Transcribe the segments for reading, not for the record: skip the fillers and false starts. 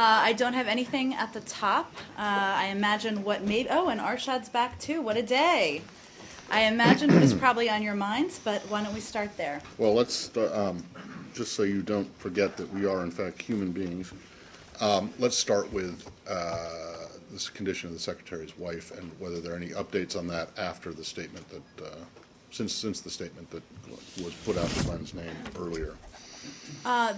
I don't have anything at the top. I imagine what made, oh, and Arshad's back too. What a day. I imagine what is probably on your minds, but why don't we start there? Well, let's start, just so you don't forget that we are in fact human beings. Let's start with this condition of the Secretary's wife and whether there are any updates on that after the statement that, since the statement that was put out in Glenn's name earlier.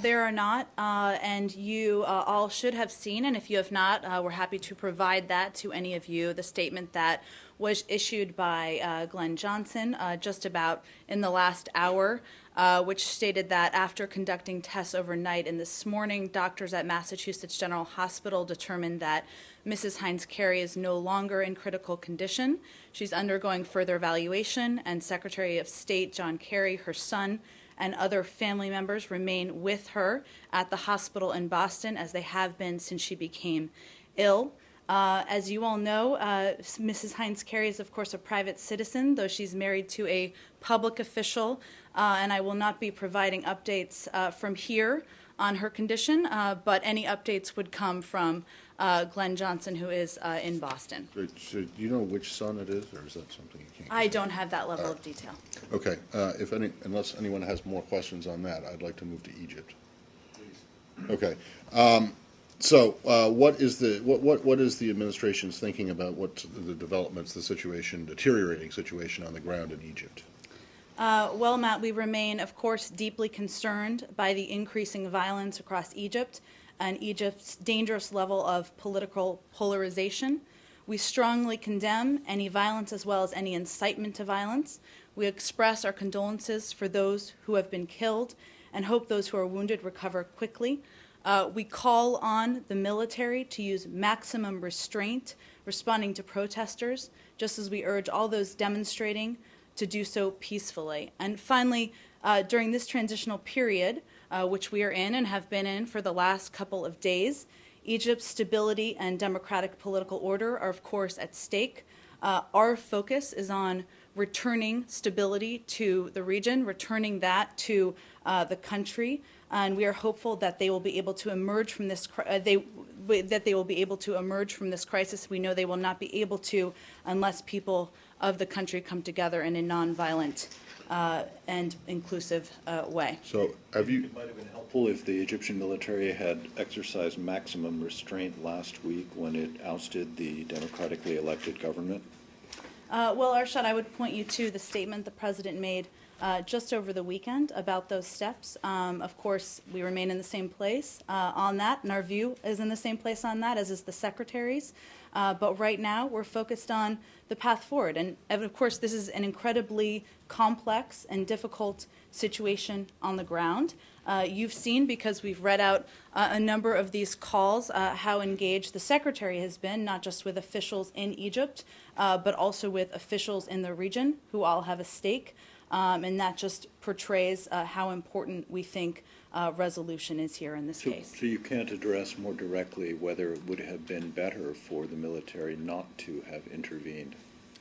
There are not, and you all should have seen, and if you have not, we're happy to provide that to any of you, the statement that was issued by Glenn Johnson just about in the last hour, which stated that after conducting tests overnight and this morning, doctors at Massachusetts General Hospital determined that Mrs. Hines Carey is no longer in critical condition. She's undergoing further evaluation, and Secretary of State John Kerry, her son, and other family members remain with her at the hospital in Boston, as they have been since she became ill. As you all know, Mrs. Hines Carey is, of course, a private citizen, though she's married to a public official, and I will not be providing updates from here on her condition, but any updates would come from Glenn Johnson, who is in Boston. So do you know which son it is, or is that something you can't? I don't have that level of detail. Okay. Unless anyone has more questions on that, I'd like to move to Egypt. Please. Okay. So what is the administration's thinking about what the developments, the situation, deteriorating situation on the ground in Egypt? Well, Matt, we remain, of course, deeply concerned by the increasing violence across Egypt and Egypt's dangerous level of political polarization. We strongly condemn any violence as well as any incitement to violence. We express our condolences for those who have been killed and hope those who are wounded recover quickly. We call on the military to use maximum restraint responding to protesters, just as we urge all those demonstrating to do so peacefully. And finally, during this transitional period, which we are in and have been in for the last couple of days, Egypt's stability and democratic political order are, of course, at stake. Our focus is on returning stability to the region, returning that to the country, and we are hopeful that they will be able to emerge from this. That they will be able to emerge from this crisis. We know they will not be able to unless people of the country come together in a nonviolent and inclusive way. So, It might have been helpful if the Egyptian military had exercised maximum restraint last week when it ousted the democratically elected government. Well, Arshad, I would point you to the statement the president made just over the weekend about those steps. Of course, we remain in the same place on that, and our view is in the same place on that, as is the Secretary's. But right now, we're focused on the path forward. And of course, this is an incredibly complex and difficult situation on the ground. You've seen, because we've read out a number of these calls, how engaged the Secretary has been, not just with officials in Egypt, but also with officials in the region who all have a stake. And that just portrays how important we think resolution is here in this case. So you can't address more directly whether it would have been better for the military not to have intervened?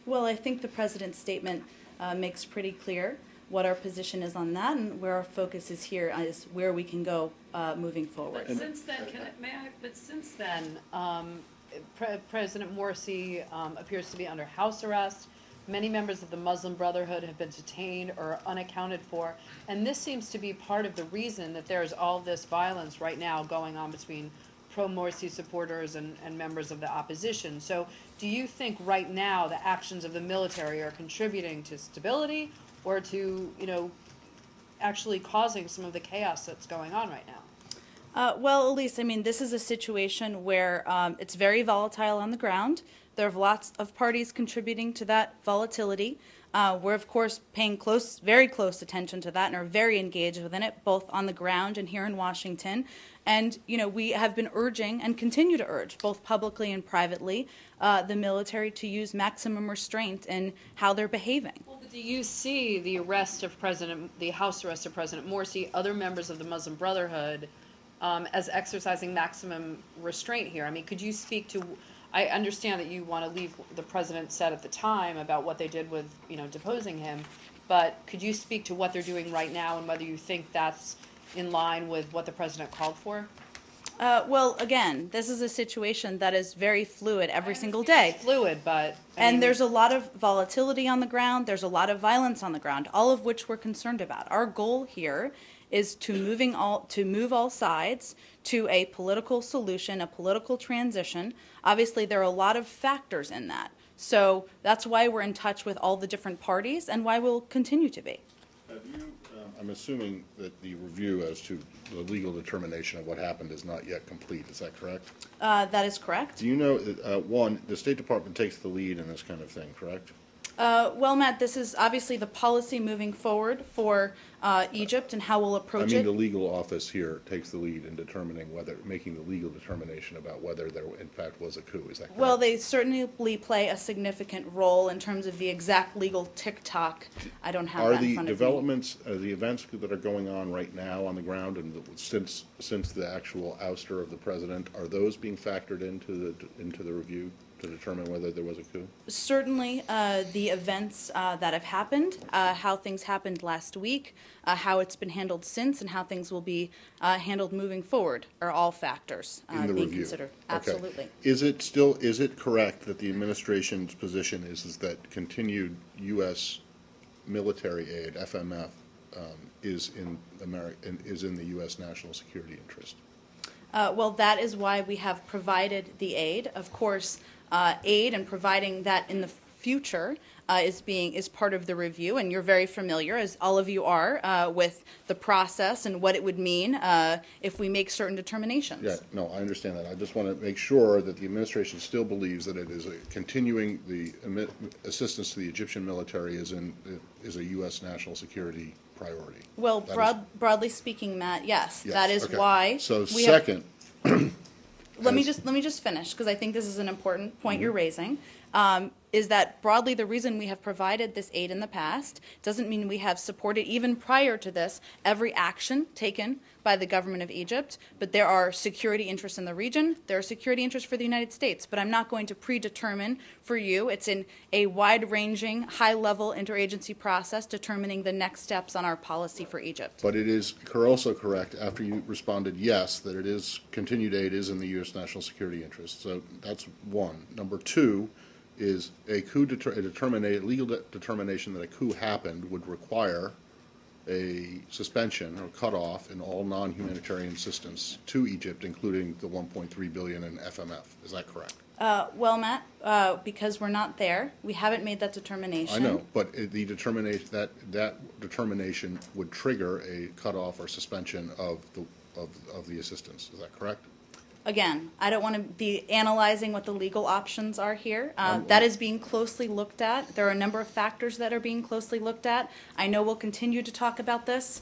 Well, I think the president's statement makes pretty clear what our position is on that, and where our focus is here is where we can go moving forward. But since then, President Morsi appears to be under house arrest. Many members of the Muslim Brotherhood have been detained or unaccounted for, and this seems to be part of the reason that there is all this violence right now going on between pro-Morsi supporters and members of the opposition. So do you think right now the actions of the military are contributing to stability or to, actually causing some of the chaos that's going on right now? Well, Elise, I mean, this is a situation where it's very volatile on the ground. There are lots of parties contributing to that volatility. We're, of course, paying very close attention to that and are very engaged within it, both on the ground and here in Washington. And, we have been urging and continue to urge, both publicly and privately, the military to use maximum restraint in how they're behaving. Well, do you see the house arrest of President Morsi, other members of the Muslim Brotherhood, as exercising maximum restraint here? I mean, could you speak to... I understand that you want to leave the president said at the time about what they did with, deposing him, but could you speak to what they're doing right now and whether you think that's in line with what the president called for? Well, again, this is a situation that is very fluid every single understand day. it's fluid, but, I mean, And there's a lot of volatility on the ground, there's a lot of violence on the ground, all of which we're concerned about. Our goal here is to move all sides to a political solution, a political transition. Obviously, there are a lot of factors in that. So that's why we're in touch with all the different parties and why we'll continue to be. Have you, I'm assuming that the review as to the legal determination of what happened is not yet complete, is that correct? That is correct. Do you know, one, the State Department takes the lead in this kind of thing, correct? Well, Matt, this is obviously the policy moving forward for Egypt and how we'll I approach mean, it. the legal office here takes the lead in determining whether, making the legal determination about whether there in fact was a coup, is that correct? Well, they certainly play a significant role in terms of the exact legal tick-tock. I don't have Are that in the front of me. developments, the events that are going on right now on the ground and since the actual ouster of the president, are those being factored into the review to determine whether there was a coup? Certainly, the events that have happened, how things happened last week, how it's been handled since, and how things will be handled moving forward are all factors In the being review? considered. Okay. Absolutely. Is it correct that the administration's position is that continued U.S. military aid, FMF, is in the U.S. national security interest? Well, that is why we have provided the aid. Of course, aid and providing that in the future is part of the review, and you're very familiar, as all of you are, with the process and what it would mean if we make certain determinations. Yeah, no, I understand that. I just want to make sure that the administration still believes that it is continuing the assistance to the Egyptian military is a U.S. national security priority. Well, That is- broadly speaking, Matt, yes, Yes, that is okay. why. So we have- second, let me as- just finish, because I think this is an important point you're Mm-hmm. raising. Is that broadly the reason we have provided this aid in the past doesn't mean we have supported, even prior to this, every action taken by the government of Egypt. But there are security interests in the region. There are security interests for the United States. But I'm not going to predetermine for you. It's in a wide-ranging, high-level interagency process determining the next steps on our policy for Egypt. but it is also correct, after you responded yes, that it is, continued aid is in the U.S. national security interest. So that's one. Number two is a legal determination that a coup happened would require a suspension or cutoff in all non-humanitarian assistance to Egypt, including the $1.3 billion in FMF. Is that correct? Well, Matt, because we're not there, we haven't made that determination. I know, but the determination that determination would trigger a cutoff or suspension of the assistance. Is that correct? Again, I don't want to be analyzing what the legal options are here. That is being closely looked at. There are a number of factors that are being closely looked at. I know we'll continue to talk about this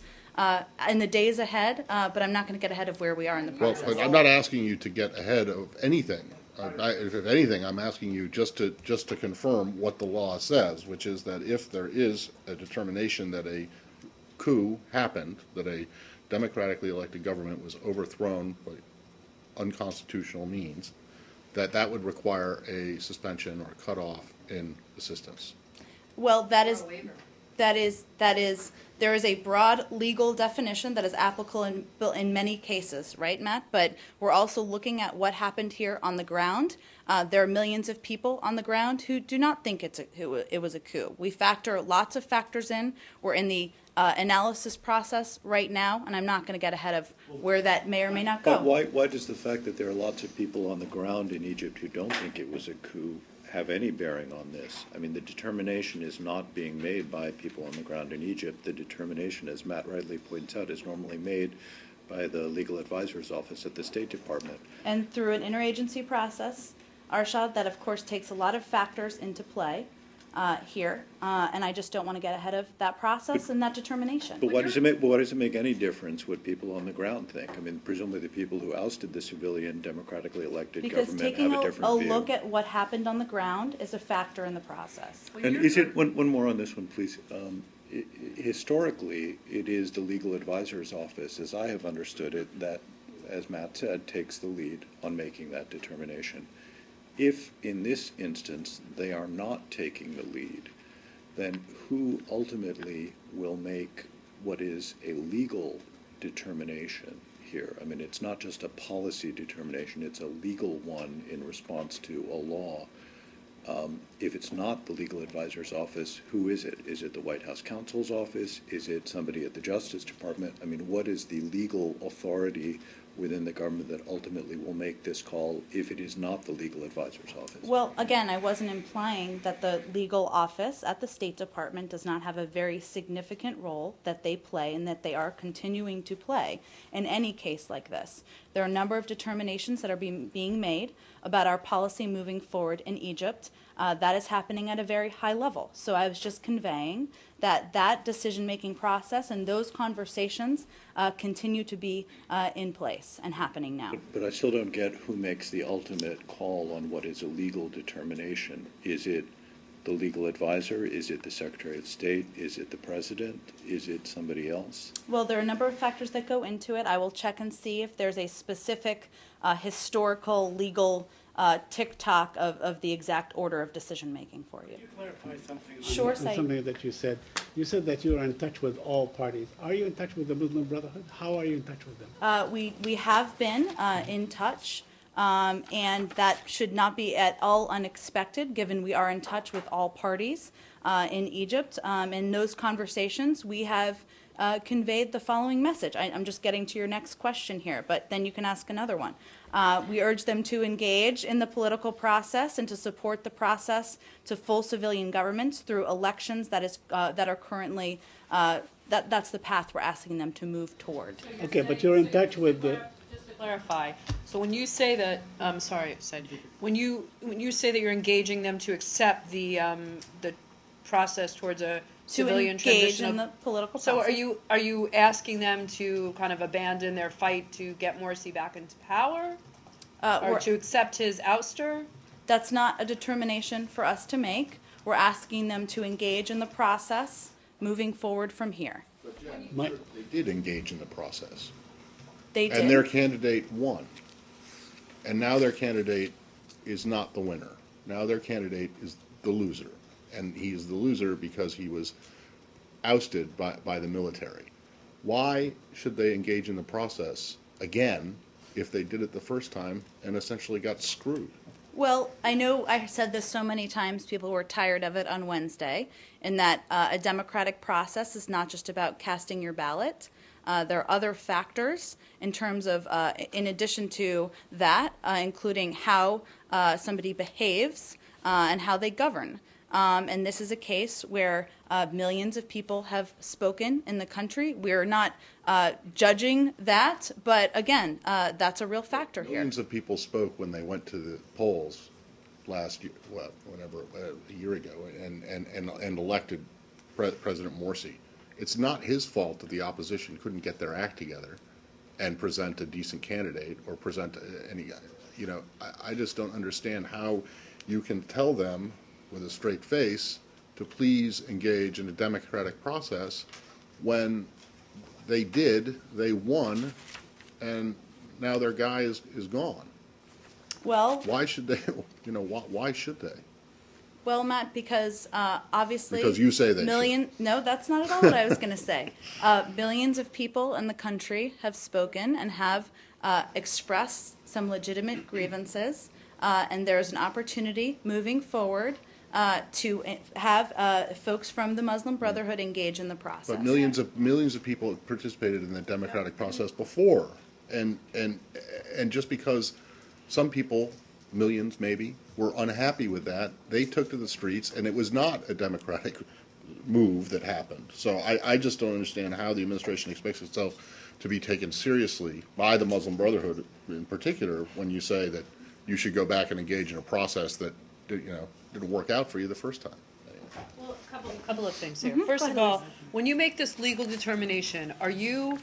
in the days ahead, but I'm not going to get ahead of where we are in the Well, process. but I'm not asking you to get ahead of anything. If anything, I'm asking you just to confirm what the law says, which is that if there is a determination that a coup happened, that a democratically elected government was overthrown by unconstitutional means, that would require a suspension or cutoff in assistance. Well, there is a broad legal definition that is applicable in many cases, right, Matt? But we're also looking at what happened here on the ground. There are millions of people on the ground who do not think it was a coup. We factor lots of factors in. We're in the analysis process right now, and I'm not going to get ahead of where that may or may not But go. why does the fact that there are lots of people on the ground in Egypt who don't think it was a coup have any bearing on this? I mean, the determination is not being made by people on the ground in Egypt. The determination, as Matt rightly points out, is normally made by the legal advisor's office at the State Department. And through an interagency process, Arshad, that of course takes a lot of factors into play here, and I just don't want to get ahead of that process and that determination. But why does it make any difference what people on the ground think? I mean, presumably the people who ousted the civilian democratically elected Because government taking have a a different view. look at what happened on the ground is a factor in the process. And is it, one more on this one, please. Historically, it is the legal advisor's office, as I have understood it, that, as Matt said, takes the lead on making that determination. If, in this instance, they are not taking the lead, then who ultimately will make what is a legal determination here. I mean, it's not just a policy determination, it's a legal one in response to a law. If it's not the legal advisor's office, who is it? Is it the White House counsel's office? Is it somebody at the Justice Department? I mean, what is the legal authority within the government that ultimately will make this call if it is not the legal advisor's office? Well, again, I wasn't implying that the legal office at the State Department does not have a very significant role that they play and that they are continuing to play in any case like this. There are a number of determinations that are being made about our policy moving forward in Egypt. That is happening at a very high level. So I was just conveying that that decision-making process and those conversations continue to be in place and happening now. But I still don't get who makes the ultimate call on what is a legal determination. Is it the legal advisor? Is it the Secretary of State? Is it the President? Is it somebody else? Well, there are a number of factors that go into it. I will check and see if there's a specific historical legal tick-tock of the exact order of decision-making for you. Can you clarify something? Sure, on Said. something that you said. You said that you are in touch with all parties. Are you in touch with the Muslim Brotherhood? How are you in touch with them? We have been in touch, and that should not be at all unexpected, given we are in touch with all parties in Egypt. In those conversations, we have conveyed the following message. I'm just getting to your next question here, but then you can ask another one. We urge them to engage in the political process and to support the process to full civilian governments through elections that are currently, that's the path we're asking them to move toward. Okay, but you're in touch with the... Just to clarify, so when you say that, sorry, Said, when you say that you're engaging them to accept the process towards a To civilian engage transition in of- the political So process. are you asking them to kind of abandon their fight to get Morsi back into power? Or We're- to accept his ouster? That's not a determination for us to make. We're asking them to engage in the process moving forward from here. My, They did engage in the process. They did. And their candidate won. And now their candidate is not the winner. Now their candidate is the loser. And he is the loser because he was ousted by the military. Why should they engage in the process again if they did it the first time and essentially got screwed? Well, I know I said this so many times, people were tired of it on Wednesday, in that a democratic process is not just about casting your ballot. There are other factors in terms of, in addition to that, including how somebody behaves and how they govern. And this is a case where millions of people have spoken in the country. We're not judging that, but again, that's a real factor here. Millions of people spoke when they went to the polls last year, well, whenever, a year ago, and elected President Morsi. It's not his fault that the opposition couldn't get their act together and present a decent candidate or present any, I just don't understand how you can tell them with a straight face to please engage in a democratic process when they won, and now their guy is gone. Well, Why should they, why should they? well, Matt, because obviously... Because you say they No, that's not at all what I was going to say. Millions of people in the country have spoken and have expressed some legitimate grievances, and there's an opportunity moving forward to have folks from the Muslim Brotherhood engage in the process. But millions of people have participated in the democratic process before, and just because some people, millions maybe, were unhappy with that, they took to the streets, and it was not a democratic move that happened. So I just don't understand how the administration expects itself to be taken seriously by the Muslim Brotherhood in particular when you say that you should go back and engage in a process that didn't work out for you the first time. Well, a couple of things here. Mm-hmm. First of all, when you make this legal determination, are you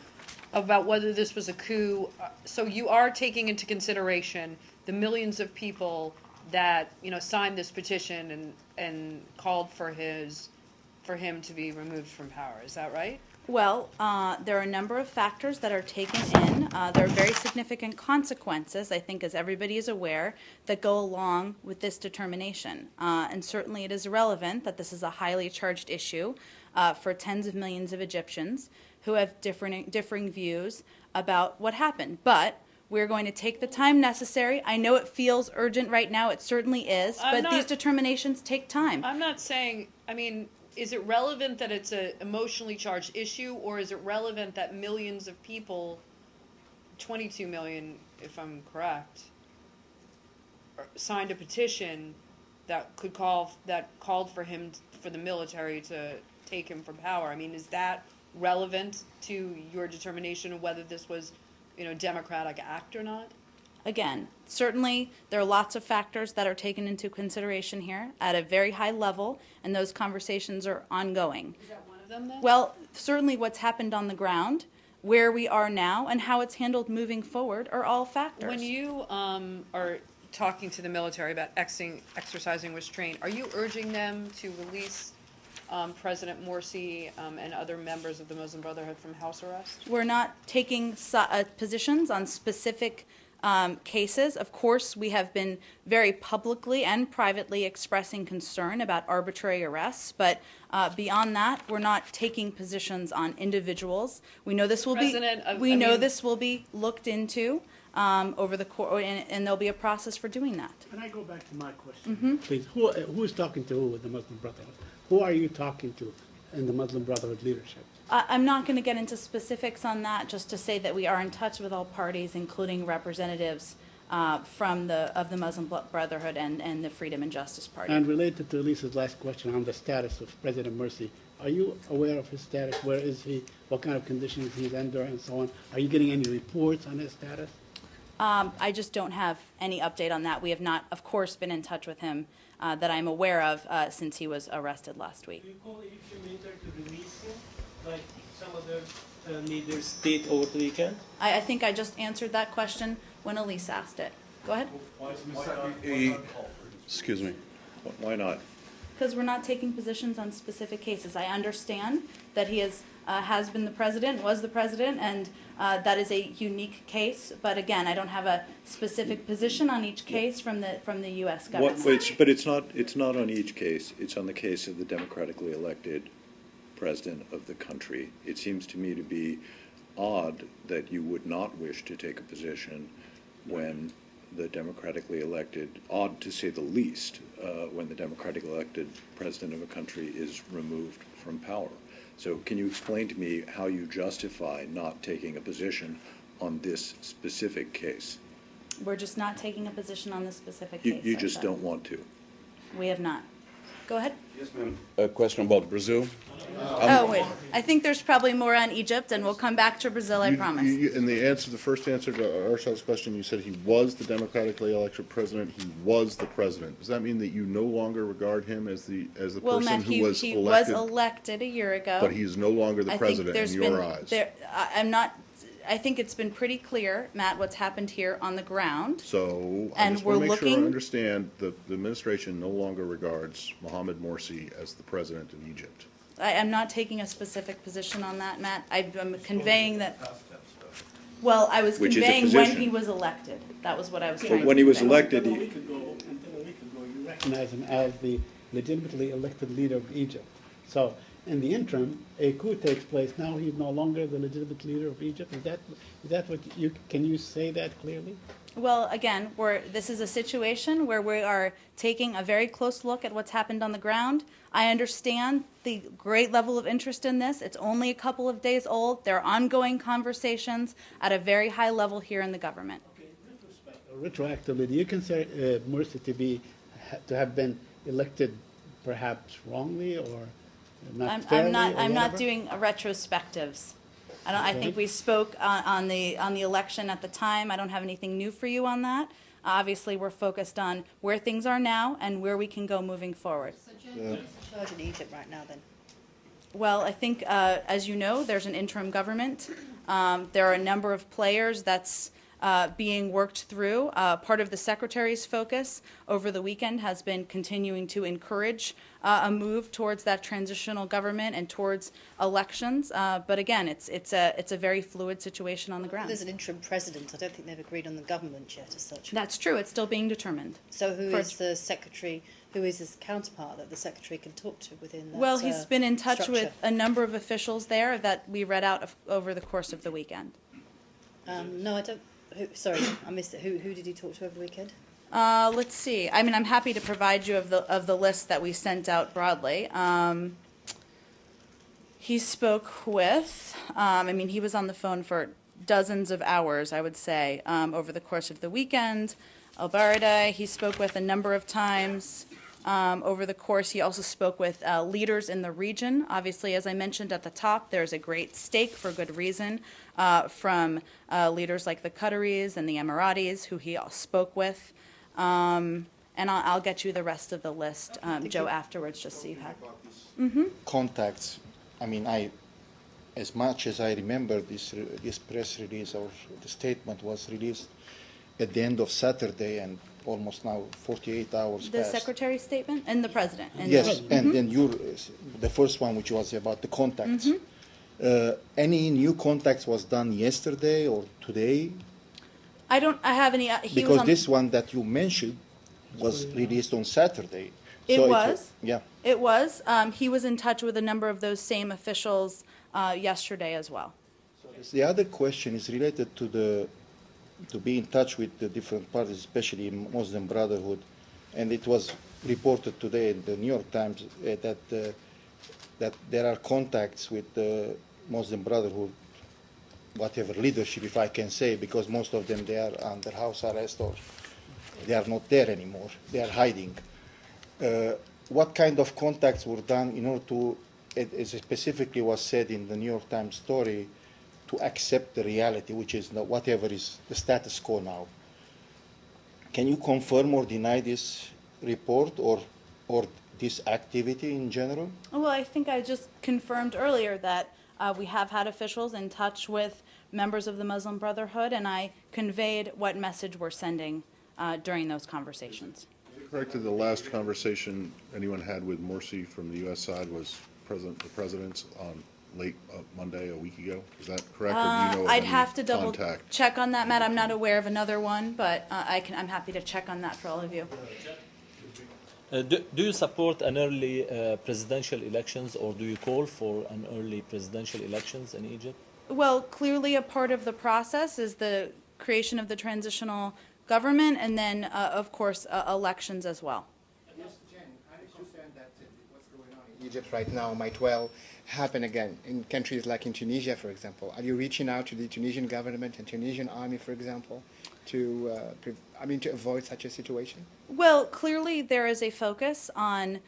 about whether this was a coup? So you are taking into consideration the millions of people that signed this petition and called for him to be removed from power. Is that right? Well, there are a number of factors that are taken in. There are very significant consequences, I think, as everybody is aware, that go along with this determination. And certainly it is relevant that this is a highly charged issue for tens of millions of Egyptians who have differing views about what happened. But we're going to take the time necessary. I know it feels urgent right now. It certainly is. I'm But these not- determinations take time. I'm not saying, I mean, is it relevant that it's an emotionally charged issue, or is it relevant that millions of people, 22 million, if I'm correct, signed a petition that called for him, for the military to take him from power? I mean, is that relevant to your determination of whether this was, a democratic act or not? Again, certainly there are lots of factors that are taken into consideration here at a very high level, and those conversations are ongoing. Is that one of them then? Well, certainly what's happened on the ground, where we are now, and how it's handled moving forward are all factors. When you are talking to the military about exercising restraint, are you urging them to release President Morsi and other members of the Muslim Brotherhood from house arrest? We're not taking positions on specific cases. Of course, we have been very publicly and privately expressing concern about arbitrary arrests, but beyond that, we're not taking positions on individuals. We know this will be this will be looked into over the course, and there'll be a process for doing that. Can I go back to my question, please? Who is talking to who with the Muslim Brotherhood? Who are you talking to in the Muslim Brotherhood leadership? I'm not going to get into specifics on that, just to say that we are in touch with all parties, including representatives of the Muslim Brotherhood and the Freedom and Justice Party. And related to Elisa's last question on the status of President Morsi, are you aware of his status? Where is he? What kind of conditions he's under, and so on? Are you getting any reports on his status? I just don't have any update on that. We have not, of course, been in touch with him that I'm aware of since he was arrested last week. Do you call the Egyptian military to release him, like some other leaders did over the weekend? I think I just answered that question when Elise asked it. Go ahead. Excuse me. Why not? Because we're not taking positions on specific cases. I understand that he has been the president, was the president, and that is a unique case. But again, I don't have a specific position on each case from the U.S. government. But it's not on each case. It's on the case of the democratically elected president of the country. It seems to me to be odd that you would not wish to take a position when the democratically elected, odd to say the least, when the democratically elected president of a country is removed from power. So can you explain to me how you justify not taking a position on this specific case? We're just not taking a position on this specific case. You just don't want to. We have not. Go ahead. Yes, ma'am. A question about Brazil. Oh, wait. I think there's probably more on Egypt, and we'll come back to Brazil, I promise. In the first answer to Arshad's question, you said he was the democratically elected president. He was the president. Does that mean that you no longer regard him as the Well, person Matt, who was he elected? was elected a year ago. But he's no longer the I think president there's in your been- eyes. I'm not. I think it's been pretty clear, Matt, what's happened here on the ground. So I And just want to we're make sure I looking- understand that the administration no longer regards Mohamed Morsi as the president of Egypt. I'm not taking a specific position on that, Matt. I'm conveying that. Well, I was Which is a conveying when position. he was elected. That was what I was trying to When he was convey. elected, Until a week ago, you recognize him as the legitimately elected leader of Egypt. So in the interim, a coup takes place. Now he's no longer the legitimate leader of Egypt. Is that what you can you say that clearly? Well, again, this is a situation where we are taking a very close look at what's happened on the ground. I understand the great level of interest in this. It's only a couple of days old. There are ongoing conversations at a very high level here in the government. Retroactively, do you consider Morsi to have been elected perhaps wrongly or not fairly? I'm not whatever? doing retrospectives. I think we spoke on the election at the time. I don't have anything new for you on that. Obviously, we're focused on where things are now and where we can go moving forward. Who's in charge in Egypt right now then? Well, I think, as you know, there's an interim government. There are a number of players that's being worked through. Part of the Secretary's focus over the weekend has been continuing to encourage a move towards that transitional government and towards elections. But again, it's a very fluid situation on the ground. There's an interim president. I don't think they've agreed on the government yet as such. That's true. It's still being determined. So who For- is the secretary? Who is his counterpart that the secretary can talk to within that? Well, he's been in touch structure? with a number of officials there that we read out over the course of the weekend. No, I don't. Sorry, I missed it. Who did he talk to over the weekend? Let's see. I mean, I'm happy to provide you of the list that we sent out broadly. He spoke with, I mean, he was on the phone for dozens of hours, I would say, over the course of the weekend. Albarda, he spoke with a number of times over the course. He also spoke with leaders in the region. Obviously, as I mentioned at the top, there's a great stake for good reason from leaders like the Qataris and the Emiratis, who he spoke with. And I'll get you the rest of the list, Joe, afterwards, just so you have. Contacts. I mean, as much as I remember, this press release or the statement was released at the end of Saturday, and almost now 48 hours The passed. secretary's statement and the president. And Yes, and then the first one, which was about the contacts. Any new contacts was done yesterday or today? I have any. He Because was on, this one that you mentioned was released on Saturday. It So was? Yeah. It was. He was in touch with a number of those same officials yesterday as well. The other question is related to be in touch with the different parties, especially Muslim Brotherhood, and it was reported today in the New York Times that there are contacts with the Muslim Brotherhood, whatever leadership, if I can say, because most of them, they are under house arrest or they are not there anymore. They are hiding. What kind of contacts were done in order to, as specifically was said in the New York Times story, to accept the reality, which is whatever is the status quo now? Can you confirm or deny this report or this activity in general? Well, I think I just confirmed earlier that we have had officials in touch with members of the Muslim Brotherhood, and I conveyed what message we're sending during those conversations. Correct, the last conversation anyone had with Morsi from the U.S. side was the president's on late Monday, a week ago. Is that correct, or do you know of I'd any have to double contact? check on that, Matt. I'm not aware of another one, but I'm happy to check on that for all of you. Do you support an early presidential elections, or do you call for an early presidential elections in Egypt? Well, clearly a part of the process is the creation of the transitional government, and then, of course, elections as well. Yes, Jen, I understand that what's going on in Egypt right now might well happen again in countries like in Tunisia, for example. Are you reaching out to the Tunisian government and Tunisian army, for example, to avoid such a situation? Well, clearly there is a focus on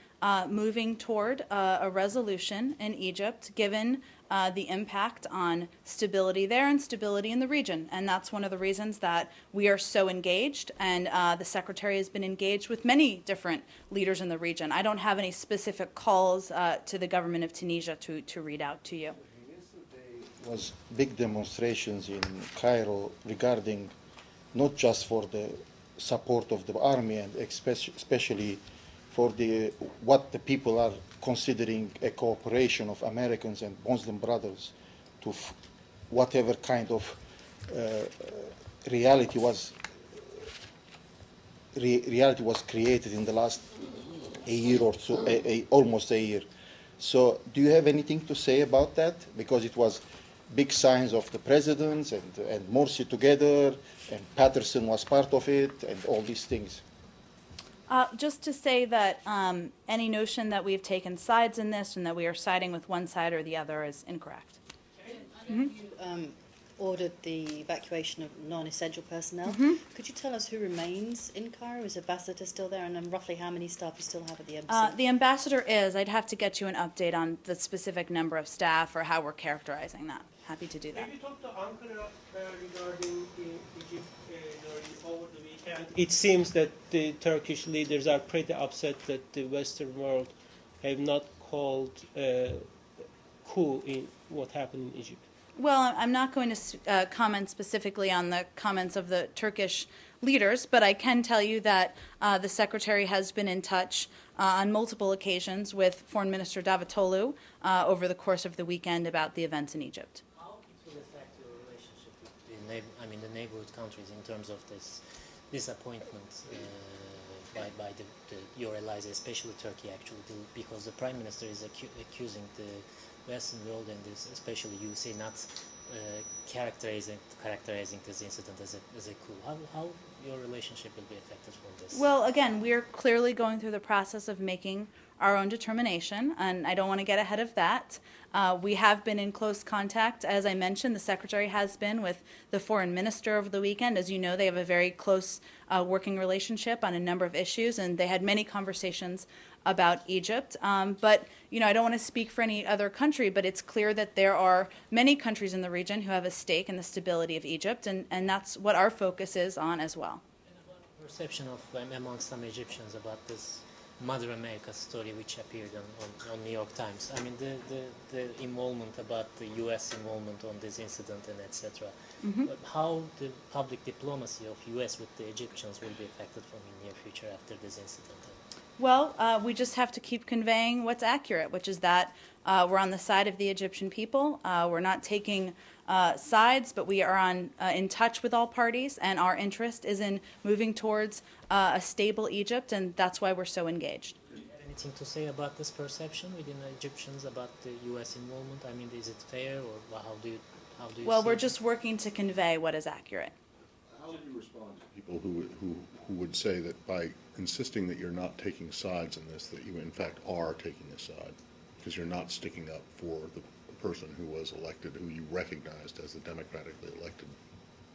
moving toward a resolution in Egypt, given the impact on stability there and stability in the region. And that's one of the reasons that we are so engaged, and the Secretary has been engaged with many different leaders in the region. I don't have any specific calls to the government of Tunisia to read out to you. Yesterday was big demonstrations in Cairo regarding not just for the support of the army, and especially for what the people are considering a cooperation of Americans and Muslim brothers to whatever kind of reality was created in the last a year or so, almost a year. So do you have anything to say about that? Because it was big signs of the presidents and Morsi together, and Patterson was part of it, and all these things. Just to say that any notion that we've taken sides in this and that we are siding with one side or the other is incorrect. You ordered the evacuation of non-essential personnel. Could you tell us who remains in Cairo? Is the ambassador still there? And then roughly how many staff you still have at the embassy? The ambassador is. I'd have to get you an update on the specific number of staff or how we're characterizing that. Happy to do that. Have you talked to Ankara regarding Egypt over the weekend? It seems that the Turkish leaders are pretty upset that the Western world have not called coup in what happened in Egypt. Well, I'm not going to comment specifically on the comments of the Turkish leaders, but I can tell you that the Secretary has been in touch on multiple occasions with Foreign Minister Davutoglu over the course of the weekend about the events in Egypt. How it will affect your relationship with the neighborhood countries in terms of this disappointment by your allies, especially Turkey, actually, because the Prime Minister is accusing the Western world and especially USA not characterizing this incident as a coup. How your relationship will be affected from this? Well, again, we're clearly going through the process of making our own determination, and I don't want to get ahead of that. We have been in close contact, as I mentioned, the Secretary has been with the Foreign Minister over the weekend. As you know, they have a very close working relationship on a number of issues, and they had many conversations about Egypt. But, you know, I don't want to speak for any other country, but it's clear that there are many countries in the region who have a stake in the stability of Egypt, and that's what our focus is on as well. Perception of among some Egyptians about this Mother America story which appeared on New York Times. I mean, the involvement about the U.S. involvement on this incident and etc. How the public diplomacy of U.S. with the Egyptians will be affected from the near future after this incident? Well, we just have to keep conveying what's accurate, which is that we're on the side of the Egyptian people. We're not taking sides, but we are in touch with all parties, and our interest is in moving towards a stable Egypt, and that's why we're so engaged. Do you have anything to say about this perception within the Egyptians about the U.S. involvement? I mean, is it fair, or how do you Well, see we're it? just working to convey what is accurate. How would you respond to people who would say that by insisting that you're not taking sides in this, that you in fact are taking a side, because you're not sticking up for the person who was elected, who you recognized as the democratically elected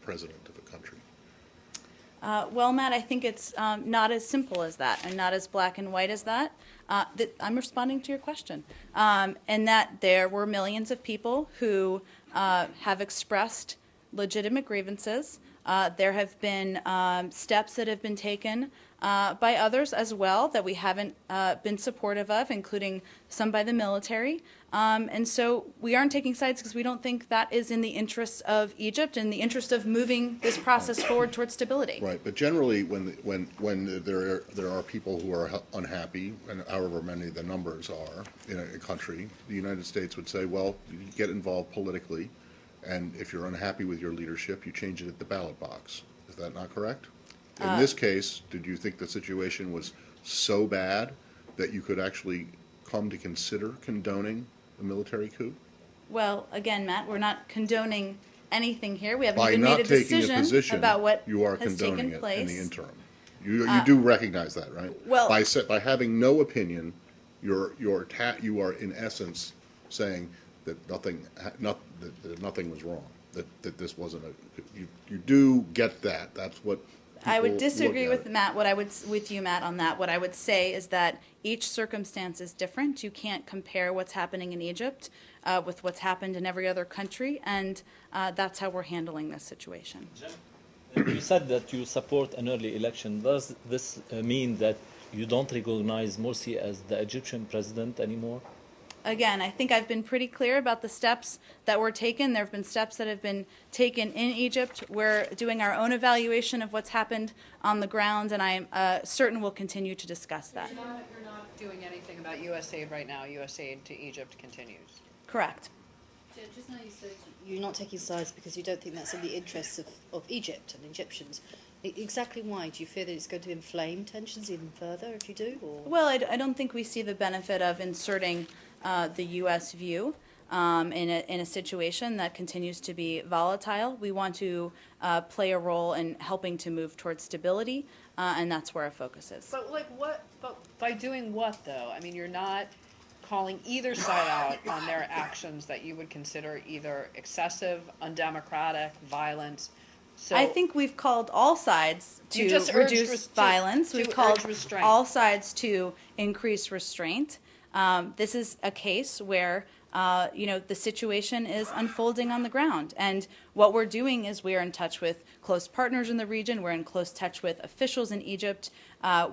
president of a country? Well, Matt, I think it's not as simple as that, and not as black and white as that. I'm responding to your question, and that there were millions of people who have expressed legitimate grievances. There have been steps that have been taken by others as well that we haven't been supportive of, including some by the military. And so we aren't taking sides because we don't think that is in the interests of Egypt and the interest of moving this process forward towards stability. Right, but generally when there are people who are unhappy, and however many the numbers are in a country, the United States would say, well, you get involved politically, and if you're unhappy with your leadership, you change it at the ballot box. Is that not correct? In this case, did you think the situation was so bad that you could actually come to consider condoning a military coup? Well, again, Matt, we're not condoning anything here. We haven't By even not made a taking a position position, about what you are has condoning taken it place. in the interim. You do recognize that, right? Well- By having no opinion, you are in essence saying that nothing was wrong. That this wasn't you do get that. That's what I would people disagree look at with Matt. With you, Matt, on that. What I would say is that each circumstance is different. You can't compare what's happening in Egypt with what's happened in every other country, and that's how we're handling this situation. You said that you support an early election. Does this mean that you don't recognize Morsi as the Egyptian president anymore? Again, I think I've been pretty clear about the steps that were taken. There have been steps that have been taken in Egypt. We're doing our own evaluation of what's happened on the ground, and I'm certain we'll continue to discuss that. You're not doing anything about USAID right now. USAID to Egypt continues. Correct. Just now you said you're not taking sides because you don't think that's in the interests of Egypt and Egyptians. Exactly why? Do you fear that it's going to inflame tensions even further if you do? Or? Well, I don't think we see the benefit of inserting the U.S. view in a situation that continues to be volatile. We want to play a role in helping to move towards stability, and that's where our focus is. But like what? But by doing what though? I mean, you're not calling either side out on their actions that you would consider either excessive, undemocratic, violent. So I think we've called all sides You to just urged reduce violence. to We've urge called restraint. all sides to increase restraint. This is a case where the situation is unfolding on the ground. And what we're doing is we are in touch with close partners in the region. We're in close touch with officials in Egypt.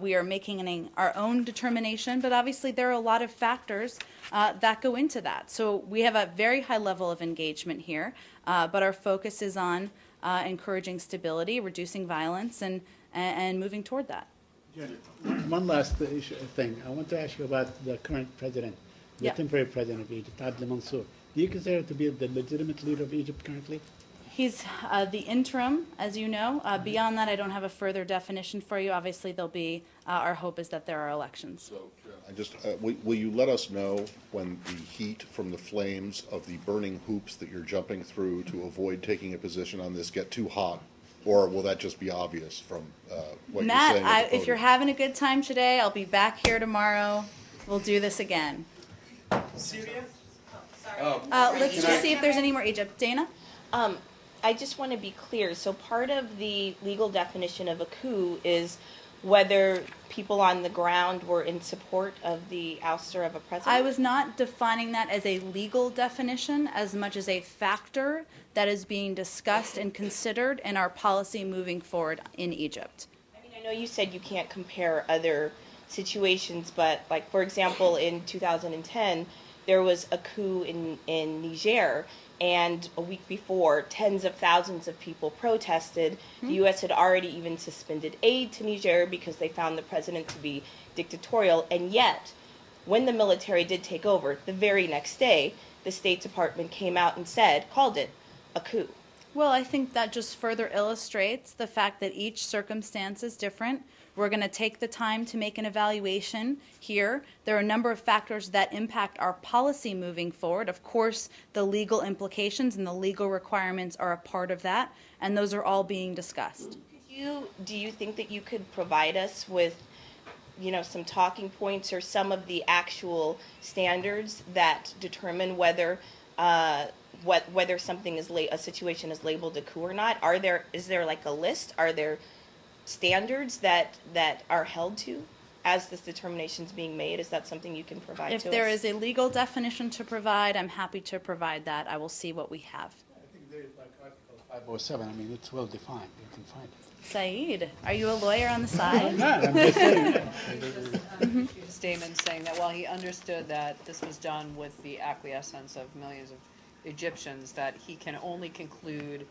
We are making our own determination. But obviously there are a lot of factors that go into that. So we have a very high level of engagement here. But our focus is on encouraging stability, reducing violence, and moving toward that. One last thing. I want to ask you about the current president, the temporary president of Egypt, Abdel Mansour. Do you consider him to be the legitimate leader of Egypt currently? He's the interim, as you know. Beyond that, I don't have a further definition for you. Obviously, there'll be, our hope is that there are elections. I just, will you let us know when the heat from the flames of the burning hoops that you're jumping through to avoid taking a position on this get too hot? Or will that just be obvious from what you're saying? Matt, if you're having a good time today, I'll be back here tomorrow. We'll do this again. Syria? Let's just see if there's any more Egypt. Dana? I just want to be clear. So part of the legal definition of a coup is whether people on the ground were in support of the ouster of a president? I was not defining that as a legal definition as much as a factor that is being discussed and considered in our policy moving forward in Egypt. I mean, I know you said you can't compare other situations, but like, for example, in 2010, there was a coup in Niger, and a week before, tens of thousands of people protested. The U.S. had already even suspended aid to Niger because they found the president to be dictatorial. And yet, when the military did take over, the very next day, the State Department came out and called it a coup. Well, I think that just further illustrates the fact that each circumstance is different. We're going to take the time to make an evaluation here. There are a number of factors that impact our policy moving forward. Of course, the legal implications and the legal requirements are a part of that, and those are all being discussed. Do you think that you could provide us with, some talking points or some of the actual standards that determine whether whether something is a situation is labeled a coup or not? Is there like a list? Are there standards that are held to as this determination is being made? Is that something you can provide to us? If there is a legal definition to provide, I'm happy to provide that. I will see what we have. I think there is like Article 507. I mean, it's well defined. You can find it. Saeed, are you a lawyer on the side? No, I'm just saying. Statement saying that while he understood that this was done with the acquiescence of millions of Egyptians, that he can only conclude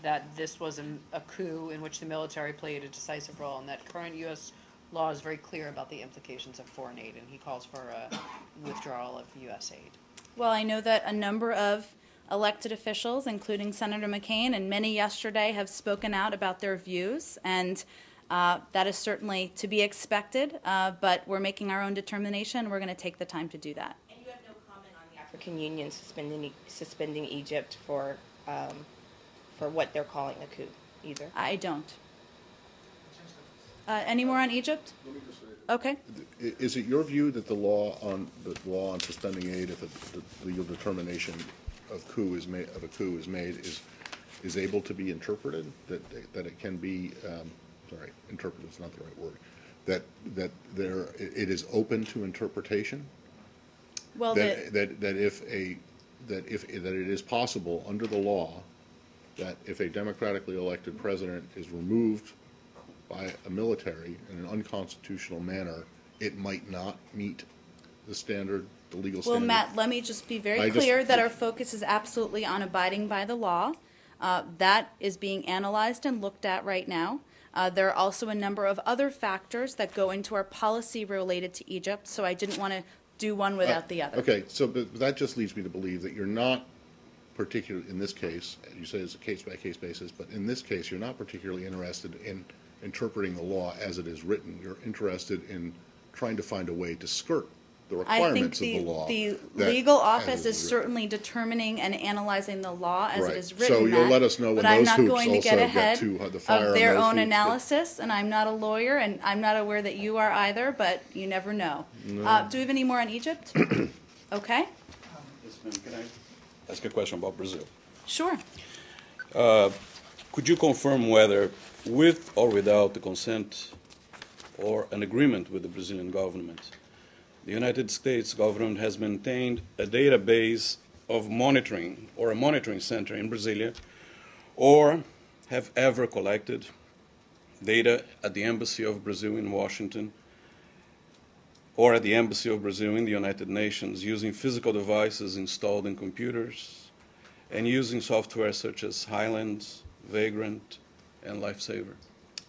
that this was a coup in which the military played a decisive role, and that current U.S. law is very clear about the implications of foreign aid, and he calls for a withdrawal of U.S. aid. Well, I know that a number of elected officials, including Senator McCain and many yesterday, have spoken out about their views, and that is certainly to be expected, but we're making our own determination. We're going to take the time to do that. And you have no comment on the African Union suspending Egypt for what they're calling a coup, either? I don't. Any more on Egypt? Okay. Is it your view that the law on suspending aid, if the legal determination of a coup is made, is able to be interpreted? That it can be, interpreted is not the right word. That it is open to interpretation. Well, that it is possible under the law that if a democratically elected president is removed by a military in an unconstitutional manner, it might not meet the standard, the legal standard. Well, Matt, let me just be very clear that our focus is absolutely on abiding by the law. That is being analyzed and looked at right now. There are also a number of other factors that go into our policy related to Egypt, so I didn't want to do one without the other. Okay, so but that just leads me to believe that you're not particularly, in this case, you say it's a case-by-case basis, but in this case, you're not particularly interested in interpreting the law as it is written. You're interested in trying to find a way to skirt the requirements of the law. I think the legal office is certainly determining and analyzing the law as it is written. So you'll let us know when those hoops also get to the fire of their on those own hoops. analysis, and I'm not a lawyer, and I'm not aware that you are either, but you never know. No. Do we have any more on Egypt? Okay. Yes, ma'am. Can I ask a question about Brazil? Sure. Could you confirm whether, with or without the consent or an agreement with the Brazilian government, the United States government has maintained a database of monitoring or a monitoring center in Brasilia, or have ever collected data at the Embassy of Brazil in Washington or at the Embassy of Brazil in the United Nations using physical devices installed in computers and using software such as Highlands, Vagrant, and Lifesaver?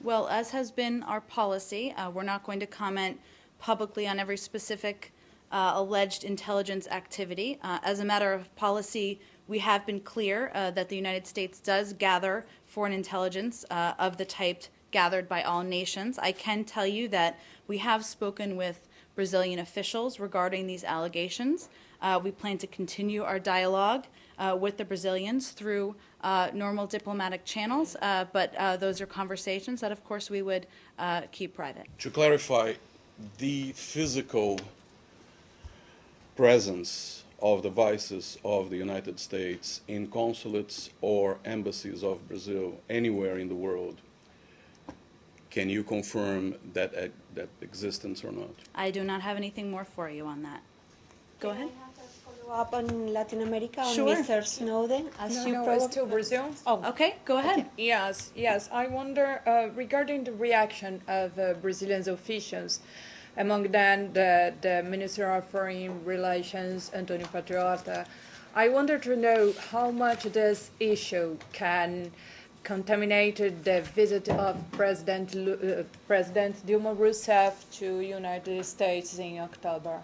Well, as has been our policy, we're not going to comment publicly on every specific alleged intelligence activity. As a matter of policy, We have been clear that the United States does gather foreign intelligence of the type gathered by all nations. I can tell you that we have spoken with Brazilian officials regarding these allegations. We plan to continue our dialogue with the Brazilians through normal diplomatic channels, but those are conversations that, of course, we would keep private. To clarify, the physical presence of the vices of the United States in consulates or embassies of Brazil anywhere in the world, can you confirm that existence or not? I do not have anything more for you on that. Go ahead. Follow up on Latin America, on Sure. Mr. Snowden. It's to Brazil. Oh, okay. Go ahead. Yes. I wonder regarding the reaction of Brazilian officials, among them the Minister of Foreign Relations, Antônio Patriota. I wonder to know how much this issue can contaminate the visit of President Dilma Rousseff to United States in October.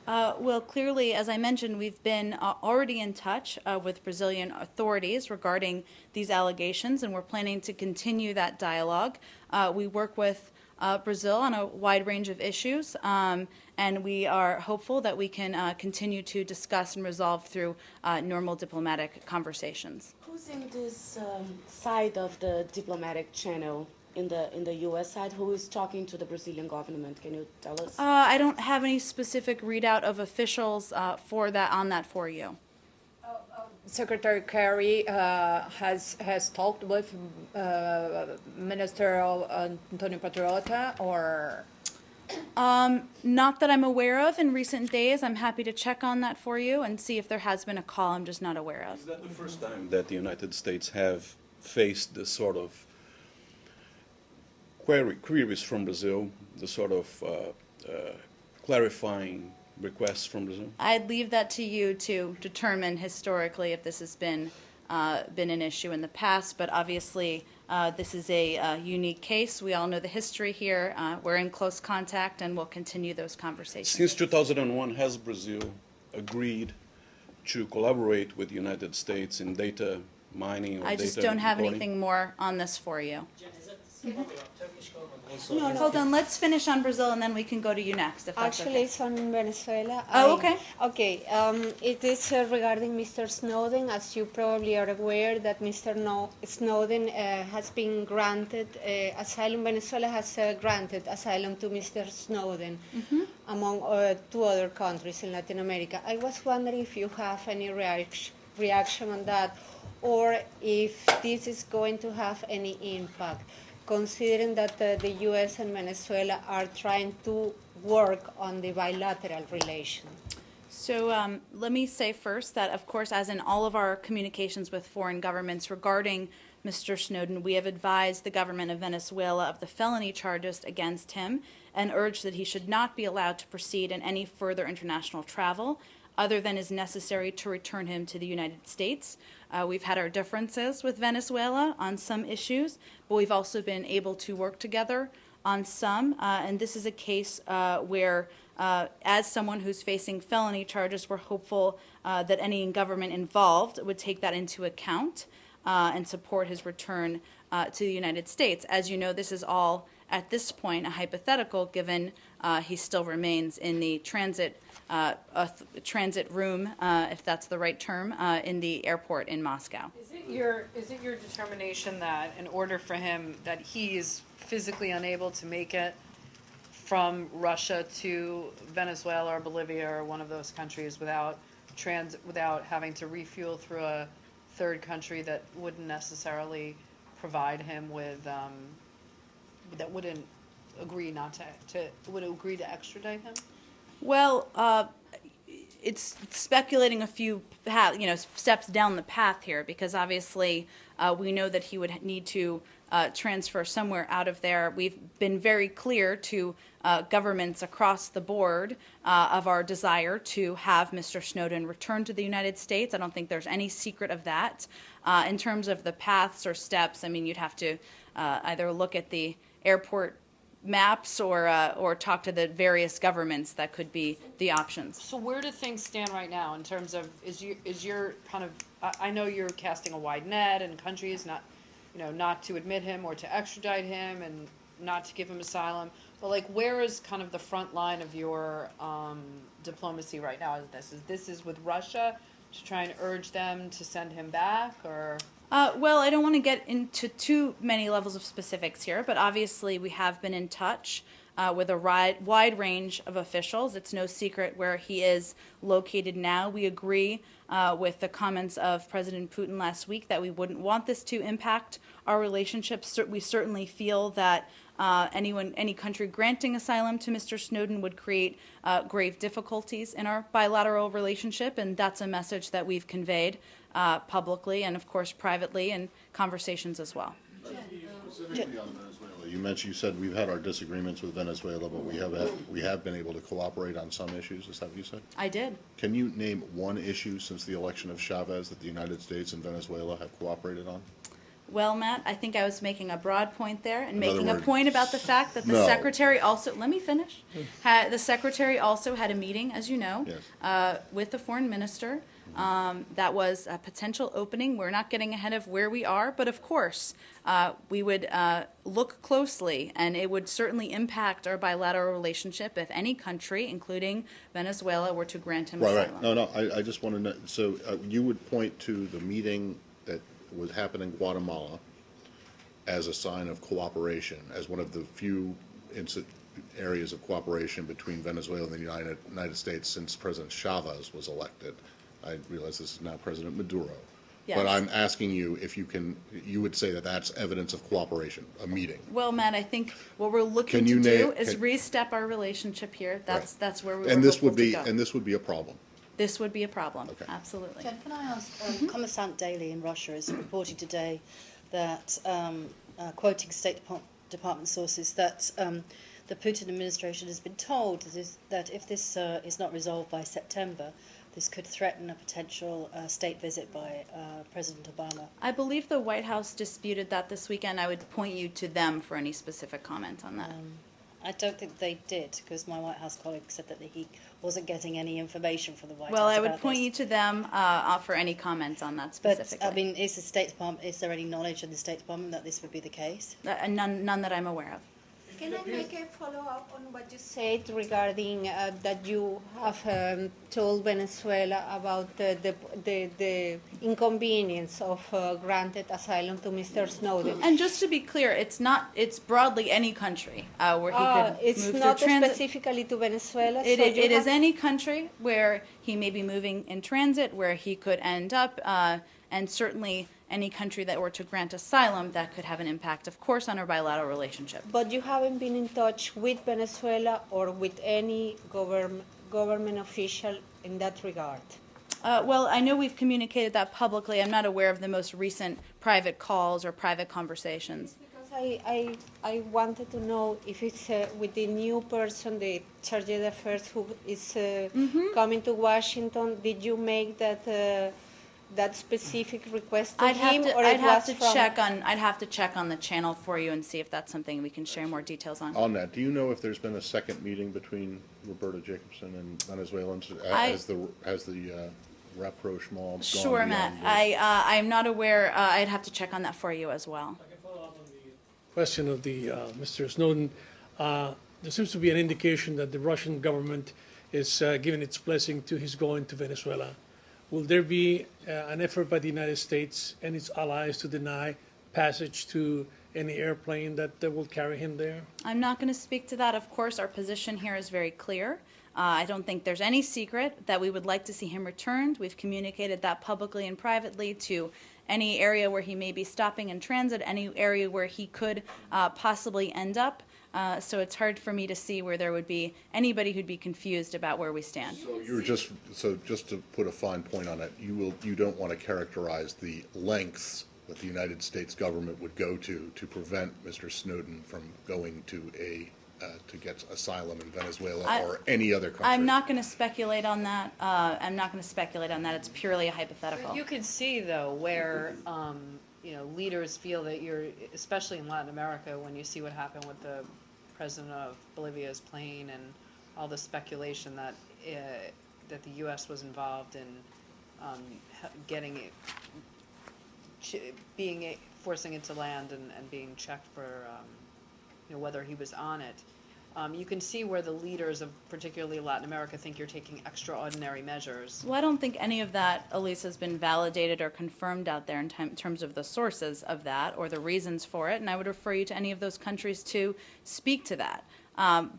Well, clearly, as I mentioned, we've been already in touch with Brazilian authorities regarding these allegations, and we're planning to continue that dialogue. We work with Brazil on a wide range of issues, and we are hopeful that we can continue to discuss and resolve through normal diplomatic conversations. Who's in this side of the diplomatic channel? In the U.S. side, who is talking to the Brazilian government? Can you tell us? I don't have any specific readout of officials for you. Secretary Kerry has talked with Minister Antônio Patriota, or? Not that I'm aware of in recent days. I'm happy to check on that for you and see if there has been a call I'm just not aware of. Is that the first time that the United States have faced this sort of queries from Brazil, the sort of clarifying requests from Brazil? I'd leave that to you to determine historically if this has been an issue in the past, but obviously this is a unique case. We all know the history here. We're in close contact, and we'll continue those conversations. Since 2001, has Brazil agreed to collaborate with the United States in data mining or I data just don't have recording? anything more on this for you. No, Hold on, let's finish on Brazil and then we can go to you next, if that's Actually, okay. it's on Venezuela. Oh, okay. Okay, it is regarding Mr. Snowden. As you probably are aware, that Mr. Snowden has been granted asylum. Venezuela has granted asylum to Mr. Snowden, among 2 other countries in Latin America. I was wondering if you have any reaction on that, or if this is going to have any impact, considering that the U.S. and Venezuela are trying to work on the bilateral relation. So let me say first that, of course, as in all of our communications with foreign governments regarding Mr. Snowden, we have advised the government of Venezuela of the felony charges against him and urged that he should not be allowed to proceed in any further international travel other than is necessary to return him to the United States. We've had our differences with Venezuela on some issues, but we've also been able to work together on some, and this is a case where, as someone who's facing felony charges, we're hopeful that any government involved would take that into account and support his return to the United States. As you know, this is all, at this point, a hypothetical, given he still remains in the transit room, if that's the right term, in the airport in Moscow. Is it your determination that in order for him, that he is physically unable to make it from Russia to Venezuela or Bolivia or one of those countries without having to refuel through a third country that wouldn't necessarily provide him with that wouldn't agree would agree to extradite him? Well, it's speculating a few steps down the path here, because obviously we know that he would need to transfer somewhere out of there. We've been very clear to governments across the board of our desire to have Mr. Snowden return to the United States. I don't think there's any secret of that. In terms of the paths or steps, I mean, you'd have to either look at the airport maps or talk to the various governments that could be the options. So where do things stand right now in terms of, is your kind of, I know you're casting a wide net and countries not to admit him or to extradite him and not to give him asylum, but like where is kind of the front line of your diplomacy right now? Is this with Russia to try and urge them to send him back, or? Well, I don't want to get into too many levels of specifics here, but obviously we have been in touch with a wide range of officials. It's no secret where he is located now. We agree with the comments of President Putin last week that we wouldn't want this to impact our relationships. We certainly feel that any country granting asylum to Mr. Snowden would create grave difficulties in our bilateral relationship, and that's a message that we've conveyed publicly and, of course, privately in conversations as well. Specifically on Venezuela, you said we've had our disagreements with Venezuela, but we have been able to cooperate on some issues. Is that what you said? I did. Can you name one issue since the election of Chavez that the United States and Venezuela have cooperated on? Well, Matt, I think I was making a broad point there and In other making a words, point about the fact that the no. Secretary also, let me finish, the Secretary also had a meeting, as you know, Yes. with the Foreign Minister. That was a potential opening. We're not getting ahead of where we are, but of course, we would look closely, and it would certainly impact our bilateral relationship if any country, including Venezuela, were to grant him asylum. Right. No, I just want to know, so you would point to the meeting that would happen in Guatemala as a sign of cooperation, as one of the few areas of cooperation between Venezuela and the United States since President Chavez was elected. I realize this is now President Maduro. Yes. But I'm asking you if you would say that that's evidence of cooperation, a meeting. Well, Matt, I think what we're looking to do is re-step our relationship here. That's where we were hopeful to go. And this would be a problem. This would be a problem, absolutely. Jen, can I ask, Kommersant Daily in Russia is reporting today that, quoting State Department sources, that the Putin administration has been told that if this is not resolved by September, this could threaten a potential state visit by President Obama. I believe the White House disputed that this weekend. I would point you to them for any specific comment on that. I don't think they did, because my White House colleague said that he wasn't getting any information from the White Well, House. I would point you to them for any comments on that specifically. But I mean, is there any knowledge in the State Department that this would be the case? None that I'm aware of. Can I make a follow-up on what you said regarding that you have told Venezuela about the inconvenience of granted asylum to Mr. Snowden? And just to be clear, it's broadly any country where he could it's move not through transit. specifically to Venezuela. It so is any country where he may be moving in transit, where he could end up, and certainly any country that were to grant asylum that could have an impact, of course, on our bilateral relationship. But you haven't been in touch with Venezuela or with any government official in that regard? Well, I know we've communicated that publicly. I'm not aware of the most recent private calls or private conversations. Because I wanted to know if it's with the new person, the Charge d'Affaires, who is coming to Washington, did you make that specific request to him, or I'd have to check on the channel for you and see if that's something we can share more details on. On that, do you know if there's been a second meeting between Roberta Jacobson and Venezuelans? Has the rapprochement gone Sure, Matt. I'm not aware. I'd have to check on that for you as well. I can follow up on the question of the Mr. Snowden. There seems to be an indication that the Russian government is giving its blessing to his going to Venezuela. Will there be an effort by the United States and its allies to deny passage to any airplane that will carry him there? I'm not going to speak to that. Of course, our position here is very clear. I don't think there's any secret that we would like to see him returned. We've communicated that publicly and privately to any area where he may be stopping in transit, any area where he could possibly end up. So it's hard for me to see where there would be anybody who'd be confused about where we stand. So just to put a fine point on it, you don't want to characterize the lengths that the United States government would go to prevent Mr. Snowden from going to get asylum in Venezuela or any other country. I'm not going to speculate on that. It's purely a hypothetical. You could see, though, where leaders feel that especially in Latin America, when you see what happened with the president of Bolivia's plane and all the speculation that that the U.S. was involved in getting it, forcing it to land and being checked for, whether he was on it. You can see where the leaders of particularly Latin America think you're taking extraordinary measures. Well, I don't think any of that, Elise, has been validated or confirmed out there in terms of the sources of that or the reasons for it, and I would refer you to any of those countries to speak to that.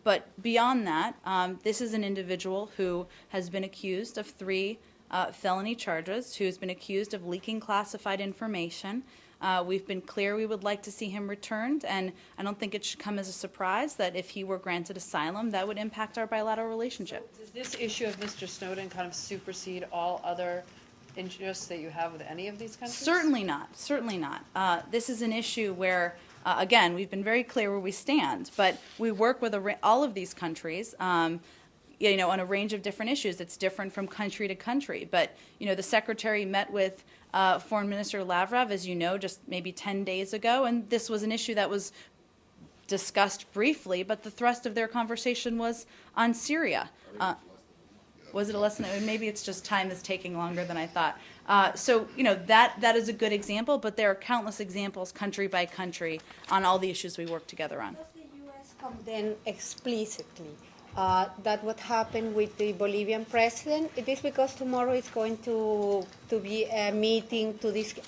But beyond that, this is an individual who has been accused of 3 felony charges, who has been accused of leaking classified information. We've been clear we would like to see him returned, and I don't think it should come as a surprise that if he were granted asylum, that would impact our bilateral relationship. So does this issue of Mr. Snowden kind of supersede all other interests that you have with any of these countries? Certainly not. Certainly not. This is an issue where, again, we've been very clear where we stand, but we work with all of these countries, on a range of different issues. It's different from country to country. But, the Secretary met with Foreign Minister Lavrov, as you know, just maybe 10 days ago, and this was an issue that was discussed briefly, but the thrust of their conversation was on Syria. Was it a lesson? Maybe it's just time is taking longer than I thought. So, that is a good example, but there are countless examples, country by country, on all the issues we work together on. Does the U.S. condemn explicitly that what happened with the Bolivian president? It is because tomorrow is going to be a meeting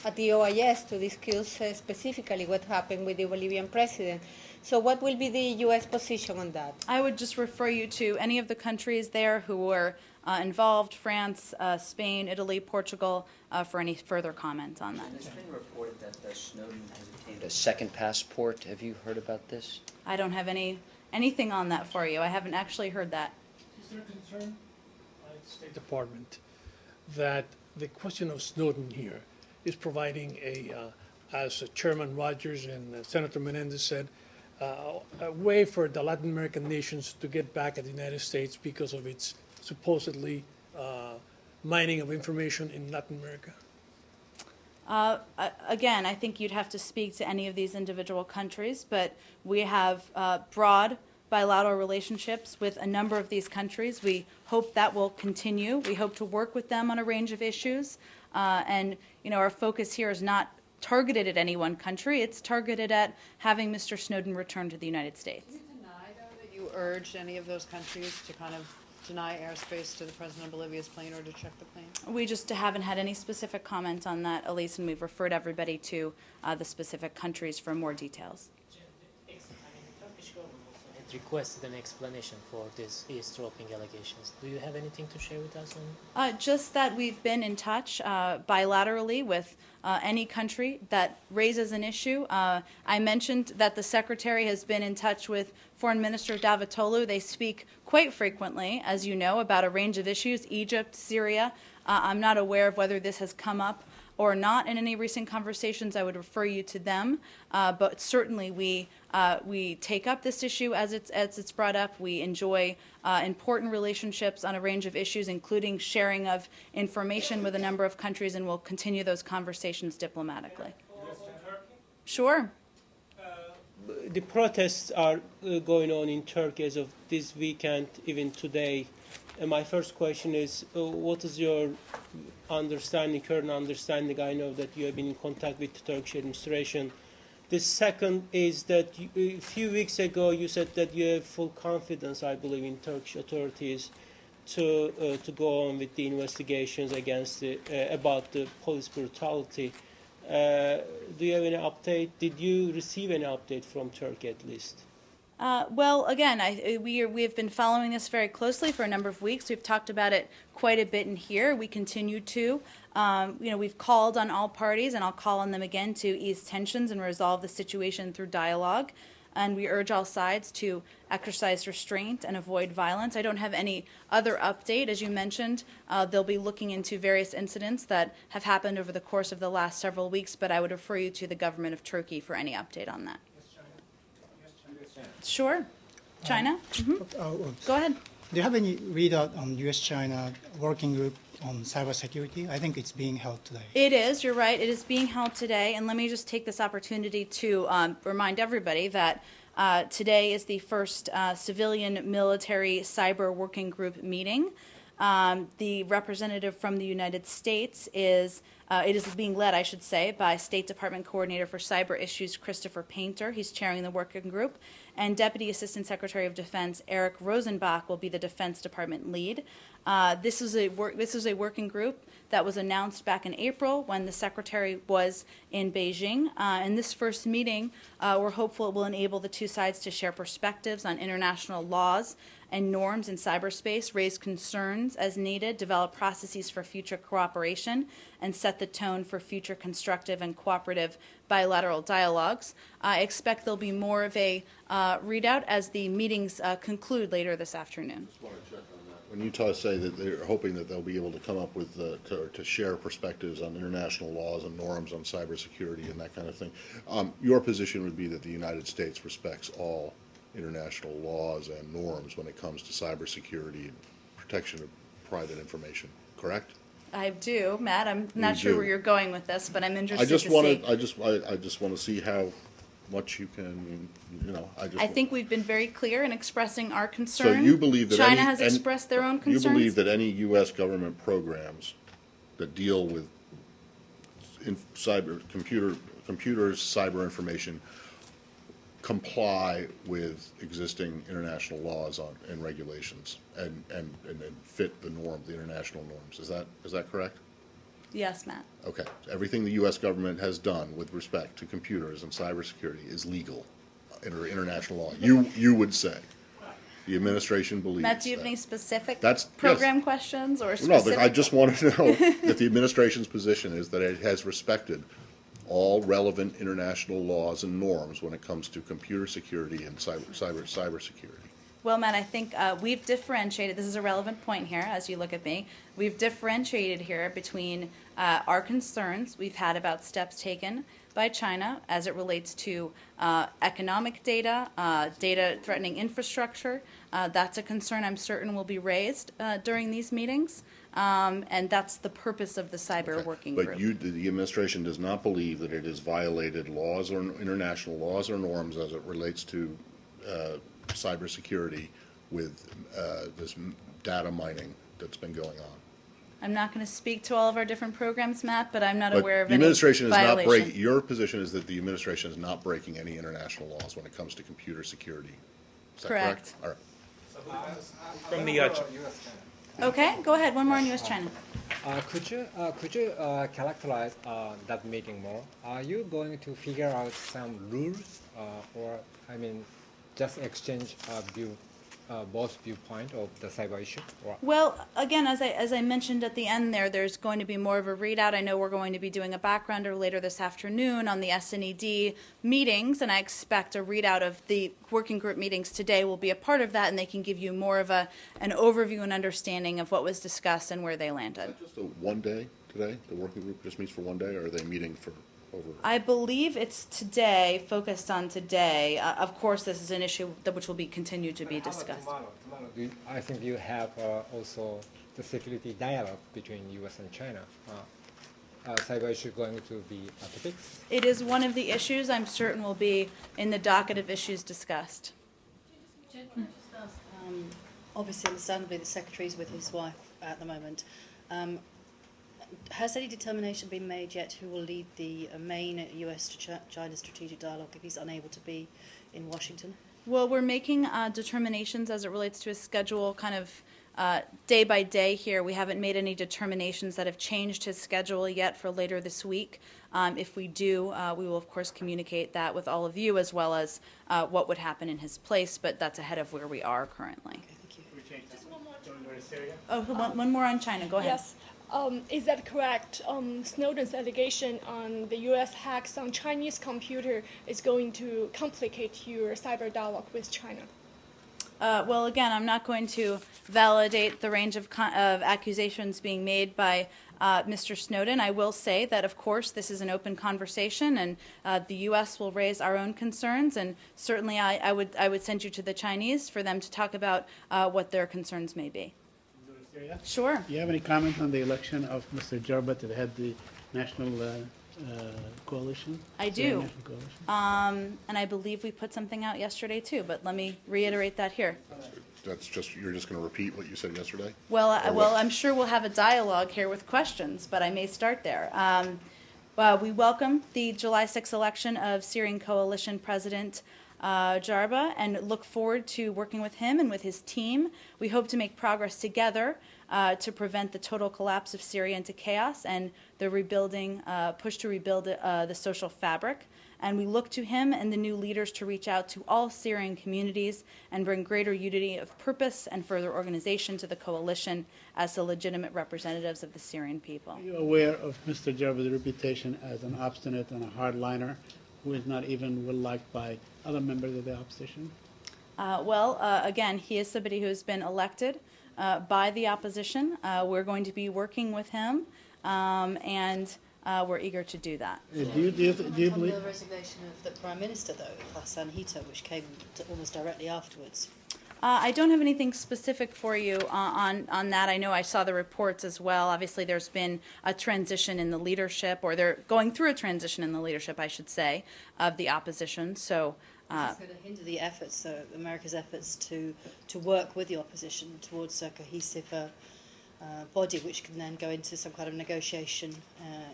at the OIS to discuss specifically what happened with the Bolivian president. So what will be the U.S. position on that? I would just refer you to any of the countries there who were involved, France, Spain, Italy, Portugal, for any further comments on that. It's been reported that Snowden has obtained a second passport. Have you heard about this? I don't have anything on that for you. I haven't actually heard that. Is there a concern by the State Department that the question of Snowden here is providing as Chairman Rogers and Senator Menendez said, a way for the Latin American nations to get back at the United States because of its supposedly mining of information in Latin America? Again, I think you'd have to speak to any of these individual countries, but we have broad bilateral relationships with a number of these countries. We hope that will continue. We hope to work with them on a range of issues. And, our focus here is not targeted at any one country. It's targeted at having Mr. Snowden return to the United States. Can you deny, though, that you urged any of those countries to kind of deny airspace to the president of Bolivia's plane or to check the plane? We just haven't had any specific comment on that, Elise, and we've referred everybody to the specific countries for more details. The Turkish government also had requested an explanation for these eavesdropping allegations. Do you have anything to share with us on? Just that we've been in touch bilaterally with any country that raises an issue. I mentioned that the Secretary has been in touch with Foreign Minister Davutoglu. They speak quite frequently, as you know, about a range of issues, Egypt, Syria. I'm not aware of whether this has come up or not in any recent conversations. I would refer you to them. But certainly we take up this issue as it's brought up. We enjoy important relationships on a range of issues, including sharing of information with a number of countries, and we'll continue those conversations diplomatically. Sure. The protests are going on in Turkey as of this weekend, even today. And my first question is, what is your current understanding? I know that you have been in contact with the Turkish administration. The second is that a few weeks ago you said that you have full confidence, I believe, in Turkish authorities to go on with the investigations about the police brutality. Do you have any update? Did you receive any update from Turkey at least? Well, again, we have been following this very closely for a number of weeks. We've talked about it quite a bit in here. We continue to. We've called on all parties, and I'll call on them again to ease tensions and resolve the situation through dialogue. And we urge all sides to exercise restraint and avoid violence. I don't have any other update. As you mentioned, they'll be looking into various incidents that have happened over the course of the last several weeks, but I would refer you to the government of Turkey for any update on that. Sure. China? Go ahead. Do you have any readout on U.S.-China working group on cybersecurity? I think it's being held today. It is. You're right. It is being held today. And let me just take this opportunity to remind everybody that Today is the first civilian-military cyber working group meeting. The representative from the United States is, it is being led, I should say, by State Department Coordinator for Cyber Issues, Christopher Painter. He's chairing the working group. And Deputy Assistant Secretary of Defense, Eric Rosenbach, will be the Defense Department lead. This is a working group that was announced back in April when the Secretary was in Beijing. In this first meeting, we're hopeful it will enable the two sides to share perspectives on international laws and norms in cyberspace, raise concerns as needed, develop processes for future cooperation, and set the tone for future constructive and cooperative bilateral dialogues. I expect there'll be more of a readout as the meetings conclude later this afternoon. When you say that they're hoping that they'll be able to come up with, to share perspectives on international laws and norms on cybersecurity and that kind of thing, your position would be that the United States respects all international laws and norms when it comes to cybersecurity and protection of private information, correct? I do, Matt. I'm not sure where you're going with this, but I'm interested to see. I just want to see how much you can, I think we've been very clear in expressing our concern. So you believe that China has expressed their own concerns? You believe that any U.S. government programs that deal with computers, cyber information, comply with existing international laws and regulations and fit the international norms. Is that correct? Yes, Matt. Okay. Everything the U.S. government has done with respect to computers and cybersecurity is legal under international law. You would say. The administration believes Matt, do you have any specific program questions or specific? No, I just want to know that the administration's position is that it has respected all relevant international laws and norms when it comes to computer security and cybersecurity. Well, Matt, I think we've differentiated. This is a relevant point here as you look at me. We've differentiated here between our concerns we've had about steps taken by China as it relates to economic data, data threatening infrastructure. That's a concern I'm certain will be raised during these meetings. And that's the purpose of the cyber working group. But the administration does not believe that it has violated laws or international laws or norms as it relates to cybersecurity with this data mining that's been going on. I'm not going to speak to all of our different programs, Matt, but I'm not aware of the any administration violation. is not breaking. Your position is that the administration is not breaking any international laws when it comes to computer security. Is that correct? All right. From the Okay, go ahead. One more on U.S.-China. Could you characterize that meeting more? Are you going to figure out some rules, or just exchange both viewpoint of the cyber issue? Or? Well, again, as I mentioned at the end there's going to be more of a readout. I know we're going to be doing a backgrounder later this afternoon on the SNED meetings, and I expect a readout of the working group meetings today will be a part of that, and they can give you more of an overview and understanding of what was discussed and where they landed. Is that just a one day today? The working group just meets for one day, or are they meeting for over? I believe it's today, focused on today. Of course, this is an issue which will be continued to be discussed. Tomorrow, I think you have also the security dialogue between U.S. and China. Cyber issue going to be topics? It is one of the issues I'm certain will be in the docket of issues discussed. Obviously, understandably, the Secretary is with his wife at the moment. Has any determination been made yet who will lead the main U.S. to China strategic dialogue if he's unable to be in Washington? Well, we're making determinations as it relates to a schedule kind of day by day here. We haven't made any determinations that have changed his schedule yet for later this week. If we do, we will, of course, communicate that with all of you as well as what would happen in his place, but that's ahead of where we are currently. Okay, thank you. Just one more. Oh, one more on China. Go ahead. Yes. Is that correct? Snowden's allegation on the U.S. hacks on Chinese computer is going to complicate your cyber dialogue with China? Well, again, I'm not going to validate the range of accusations being made by Mr. Snowden. I will say that, of course, this is an open conversation, and the U.S. will raise our own concerns, and certainly I would send you to the Chinese for them to talk about what their concerns may be. Sure. Do you have any comment on the election of Mr. Jarbat to head the National Coalition? I Syrian do. National Coalition? And I believe we put something out yesterday too, but let me reiterate that here. That's just, you're just going to repeat what you said yesterday? Well, Or well, what? I'm sure we'll have a dialogue here with questions, but I may start there. We welcome the July 6th election of Syrian Coalition President Jarba and look forward to working with him and with his team. We hope to make progress together to prevent the total collapse of Syria into chaos and the push to rebuild the social fabric. And we look to him and the new leaders to reach out to all Syrian communities and bring greater unity of purpose and further organization to the coalition as the legitimate representatives of the Syrian people. Are you aware of Mr. Jarba's reputation as an obstinate and a hardliner who is not even well-liked by other members of the opposition? Again, he is somebody who has been elected by the opposition. We're going to be working with him, and we're eager to do that. Do you On believe? the resignation of the Prime Minister, though, Hassan Hito, which came almost directly afterwards. I don't have anything specific for you on that. I know I saw the reports as well. Obviously, there's been a transition in the leadership, or they're going through a transition in the leadership, I should say, of the opposition. So. This is going to hinder the efforts, America's efforts to work with the opposition towards a cohesive body, which can then go into some kind of negotiation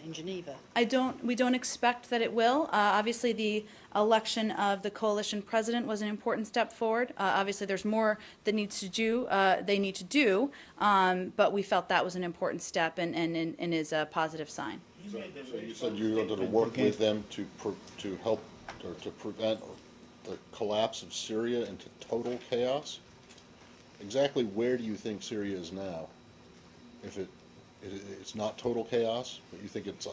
in Geneva. We don't expect that it will. Obviously, the election of the coalition president was an important step forward. Obviously, there's more that they need to do, but we felt that was an important step and is a positive sign. So you said you wanted to work with them to help or to prevent the collapse of Syria into total chaos? Exactly where do you think Syria is now? If it's not total chaos, but you think it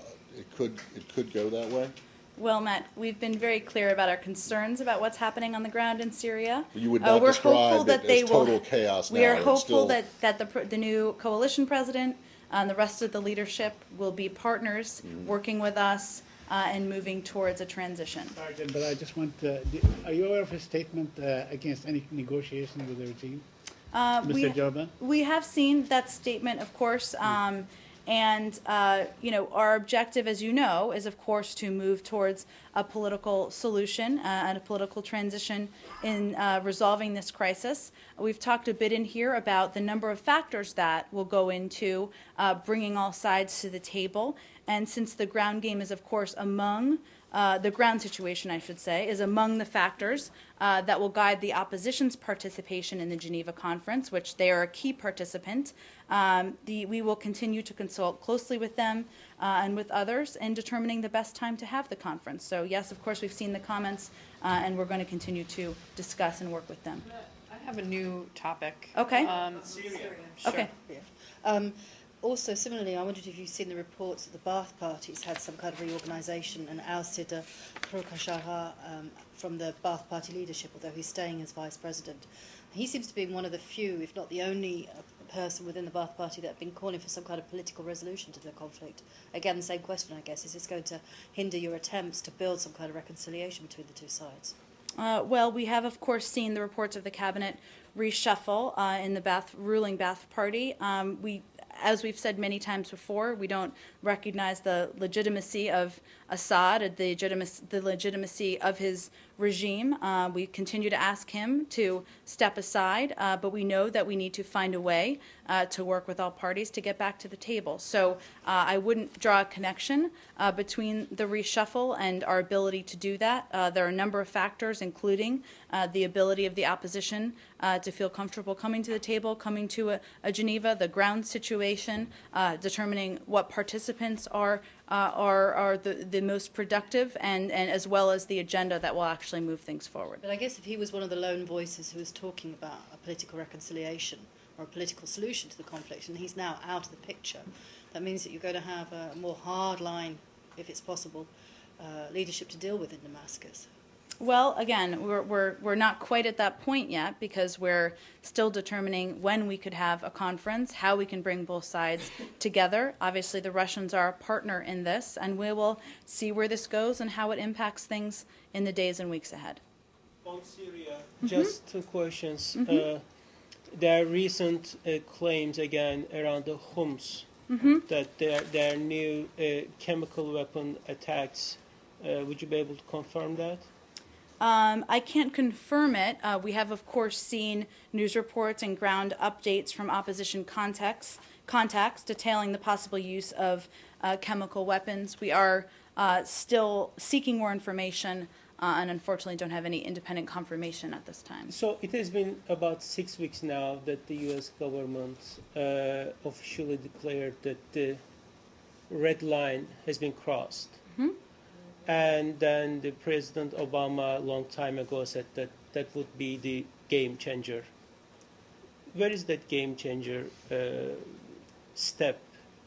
could go that way? Well, Matt, we've been very clear about our concerns about what's happening on the ground in Syria. You would not describe it as total chaos now. We are hopeful that the new coalition president and the rest of the leadership will be partners working with us and moving towards a transition. Sergeant, but I just want are you aware of his statement against any negotiation with the regime? Mr. Jarba? We have seen that statement, of course, and our objective, as you know, is of course to move towards a political solution and a political transition in resolving this crisis. We've talked a bit in here about the number of factors that will go into bringing all sides to the table, and since the ground game is, of course, among the ground situation, I should say, is among the factors that will guide the opposition's participation in the Geneva conference, which they are a key participant. We will continue to consult closely with them and with others in determining the best time to have the conference. So yes, of course, we've seen the comments, and we're going to continue to discuss and work with them. I have a new topic. Okay. Syria. Okay. Also, similarly, I wondered if you've seen the reports that the Ba'ath Party's had some kind of reorganisation and ousted Farooq al-Shahar from the Ba'ath Party leadership, although he's staying as vice president. He seems to be one of the few, if not the only, person within the Ba'ath Party that have been calling for some kind of political resolution to the conflict. Again, the same question, I guess. Is this going to hinder your attempts to build some kind of reconciliation between the two sides? Well, we have, of course, seen the reports of the cabinet reshuffle in the ruling Ba'ath Party. As we've said many times before, we don't recognize the legitimacy of Assad, the legitimacy of his regime. We continue to ask him to step aside, but we know that we need to find a way to work with all parties to get back to the table. So I wouldn't draw a connection between the reshuffle and our ability to do that. There are a number of factors, including the ability of the opposition to feel comfortable coming to the table, coming to a Geneva, the ground situation, determining what participants are the most productive, and as well as the agenda that will actually move things forward. But I guess if he was one of the lone voices who was talking about a political reconciliation or a political solution to the conflict, and he's now out of the picture, that means that you're going to have a more hard line, if it's possible, leadership to deal with in Damascus. Well, again, we're not quite at that point yet because we're still determining when we could have a conference, how we can bring both sides together. Obviously, the Russians are a partner in this, and we will see where this goes and how it impacts things in the days and weeks ahead. On Syria, just two questions. There are recent claims again around the Homs that there are new chemical weapon attacks. Would you be able to confirm that? I can't confirm it. We have, of course, seen news reports and ground updates from opposition contacts detailing the possible use of chemical weapons. We are still seeking more information and unfortunately don't have any independent confirmation at this time. So it has been about 6 weeks now that the U.S. government officially declared that the red line has been crossed. And then the President Obama a long time ago said that that would be the game changer. Where is that game changer step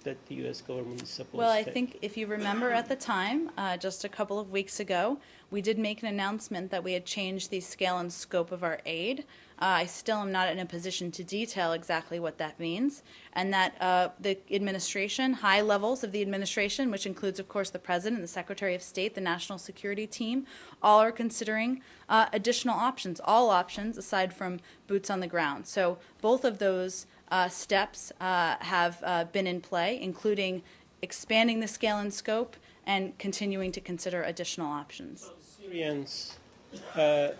that the U.S. government is supposed Well, to I take? think if you remember at the time, just a couple of weeks ago, we did make an announcement that we had changed the scale and scope of our aid. I still am not in a position to detail exactly what that means, and that the administration, high levels of the administration, which includes, of course, the President, the Secretary of State, the National Security Team, all are considering additional options, all options aside from boots on the ground. So both of those steps have been in play, including expanding the scale and scope and continuing to consider additional options. Syrians,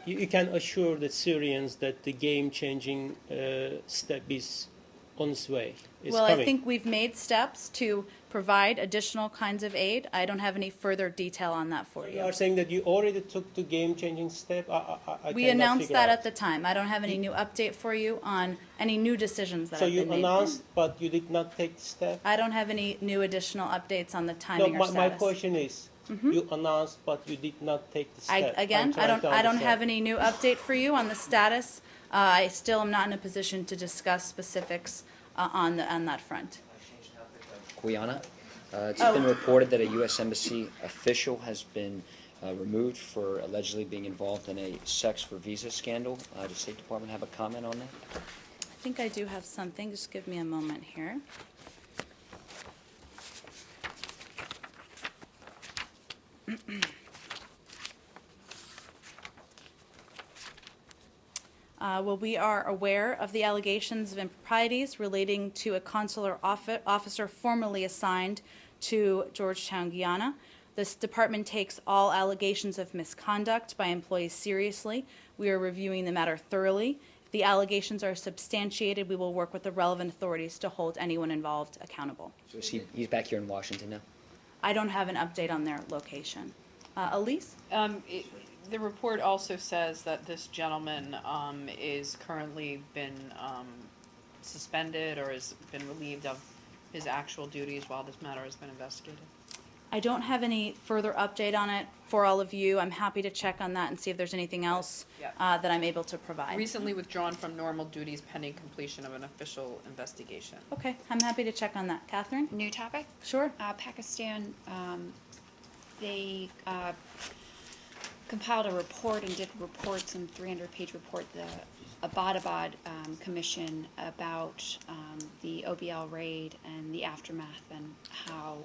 you can assure the Syrians that the game-changing step is on its way. It's Well, coming. I think we've made steps to provide additional kinds of aid. I don't have any further detail on that for You you. are saying that you already took the game-changing step? I We cannot announced figure that out. at the time. I don't have any new update for you on any new decisions that So have you been made. announced, but you did not take the step? I don't have any new additional updates on the No, timing or my status. question is, you announced, but you did not take the step. I I'm trying to don't have understand. any new update for you on the status. I still am not in a position to discuss specifics on that front. Guyana. It's been reported that a U.S. Embassy official has been removed for allegedly being involved in a sex for visa scandal. Does the State Department have a comment on that? I think I do have something. Just give me a moment here. Well, we are aware of the allegations of improprieties relating to a consular officer formerly assigned to Georgetown, Guyana. This department takes all allegations of misconduct by employees seriously. We are reviewing the matter thoroughly. If the allegations are substantiated, we will work with the relevant authorities to hold anyone involved accountable. So he's back here in Washington now? I don't have an update on their location. Elise? The report also says that this gentleman is currently been suspended or has been relieved of his actual duties while this matter has been investigated. I don't have any further update on it for all of you. I'm happy to check on that and see if there's anything else that I'm able to provide. Recently withdrawn from normal duties pending completion of an official investigation. Okay, I'm happy to check on that. Catherine? New topic? Sure. Pakistan, they compiled a report and did reports, a 300-page report, the Abbottabad Commission, about the OBL raid and the aftermath and how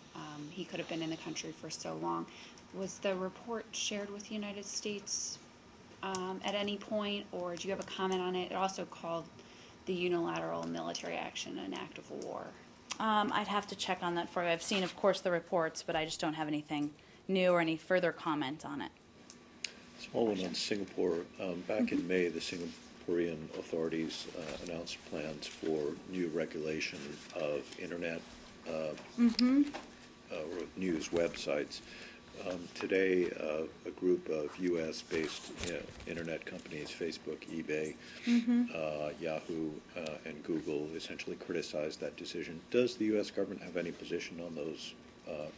he could have been in the country for so long. Was the report shared with the United States at any point, or do you have a comment on it? It also called the unilateral military action an act of war. I'd have to check on that for you. I've seen, of course, the reports, but I just don't have anything new or any further comment on it. Small one on Singapore. Back in May, the Singaporean authorities announced plans for new regulation of internet or news websites. Today, a group of U.S.-based internet companies, Facebook, eBay, Yahoo, and Google, essentially criticized that decision. Does the U.S. government have any position on those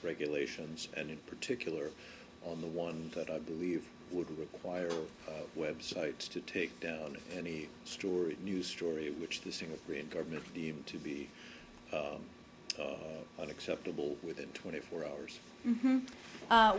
regulations, and in particular on the one that I believe would require websites to take down any news story which the Singaporean government deemed to be unacceptable within 24 hours?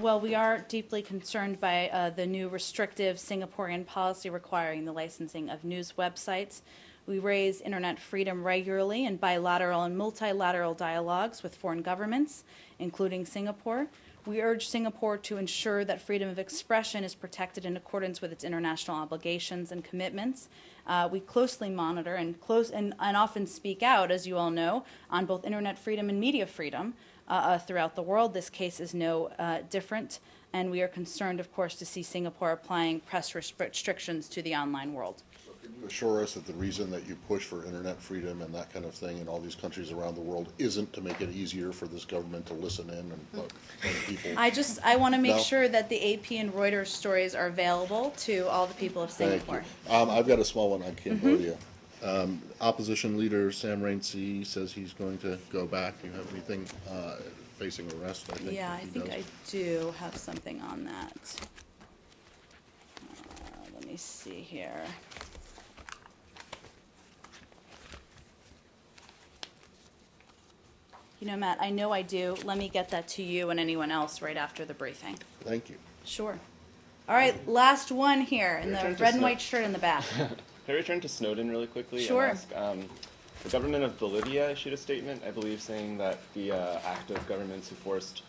Well, we are deeply concerned by the new restrictive Singaporean policy requiring the licensing of news websites. We raise internet freedom regularly in bilateral and multilateral dialogues with foreign governments, including Singapore. We urge Singapore to ensure that freedom of expression is protected in accordance with its international obligations and commitments, We closely monitor and often speak out, as you all know, on both internet freedom and media freedom throughout the world. This case is no different, and we are concerned, of course, to see Singapore applying press restrictions to the online world. Can you assure us that the reason that you push for internet freedom and that kind of thing in all these countries around the world isn't to make it easier for this government to listen in and let people? I want to make No? sure that the AP and Reuters stories are available to all the people of Thank Singapore. you. I've got a small one on Cambodia. Opposition leader Sam Rainsy says he's going to go back. Do you have anything facing arrest? I think Yeah, that I he think does. I do have something on that. Let me see here. You know, Matt, I know I do. Let me get that to you and anyone else right after the briefing. Thank you. Sure. All right, last one here in the Return to red and Snow- white shirt in the back. Can I return to Snowden really quickly? Sure. And ask, the government of Bolivia issued a statement, I believe, saying that the act of governments who forced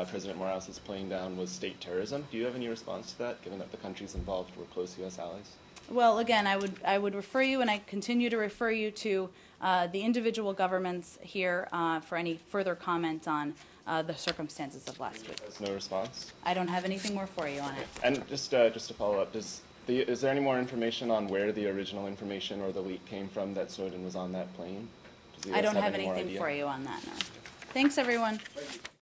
President Morales' plane down was state terrorism. Do you have any response to that, given that the countries involved were close U.S. allies? Well, again, I would refer you, and I continue to refer you to the individual governments here for any further comment on the circumstances of last week. There's no response? I don't have anything more for you on it. And just to follow up, is there any more information on where the original information or the leak came from that Snowden was on that plane? Does the I US don't have any more anything idea? for you on that, no. Thanks, everyone.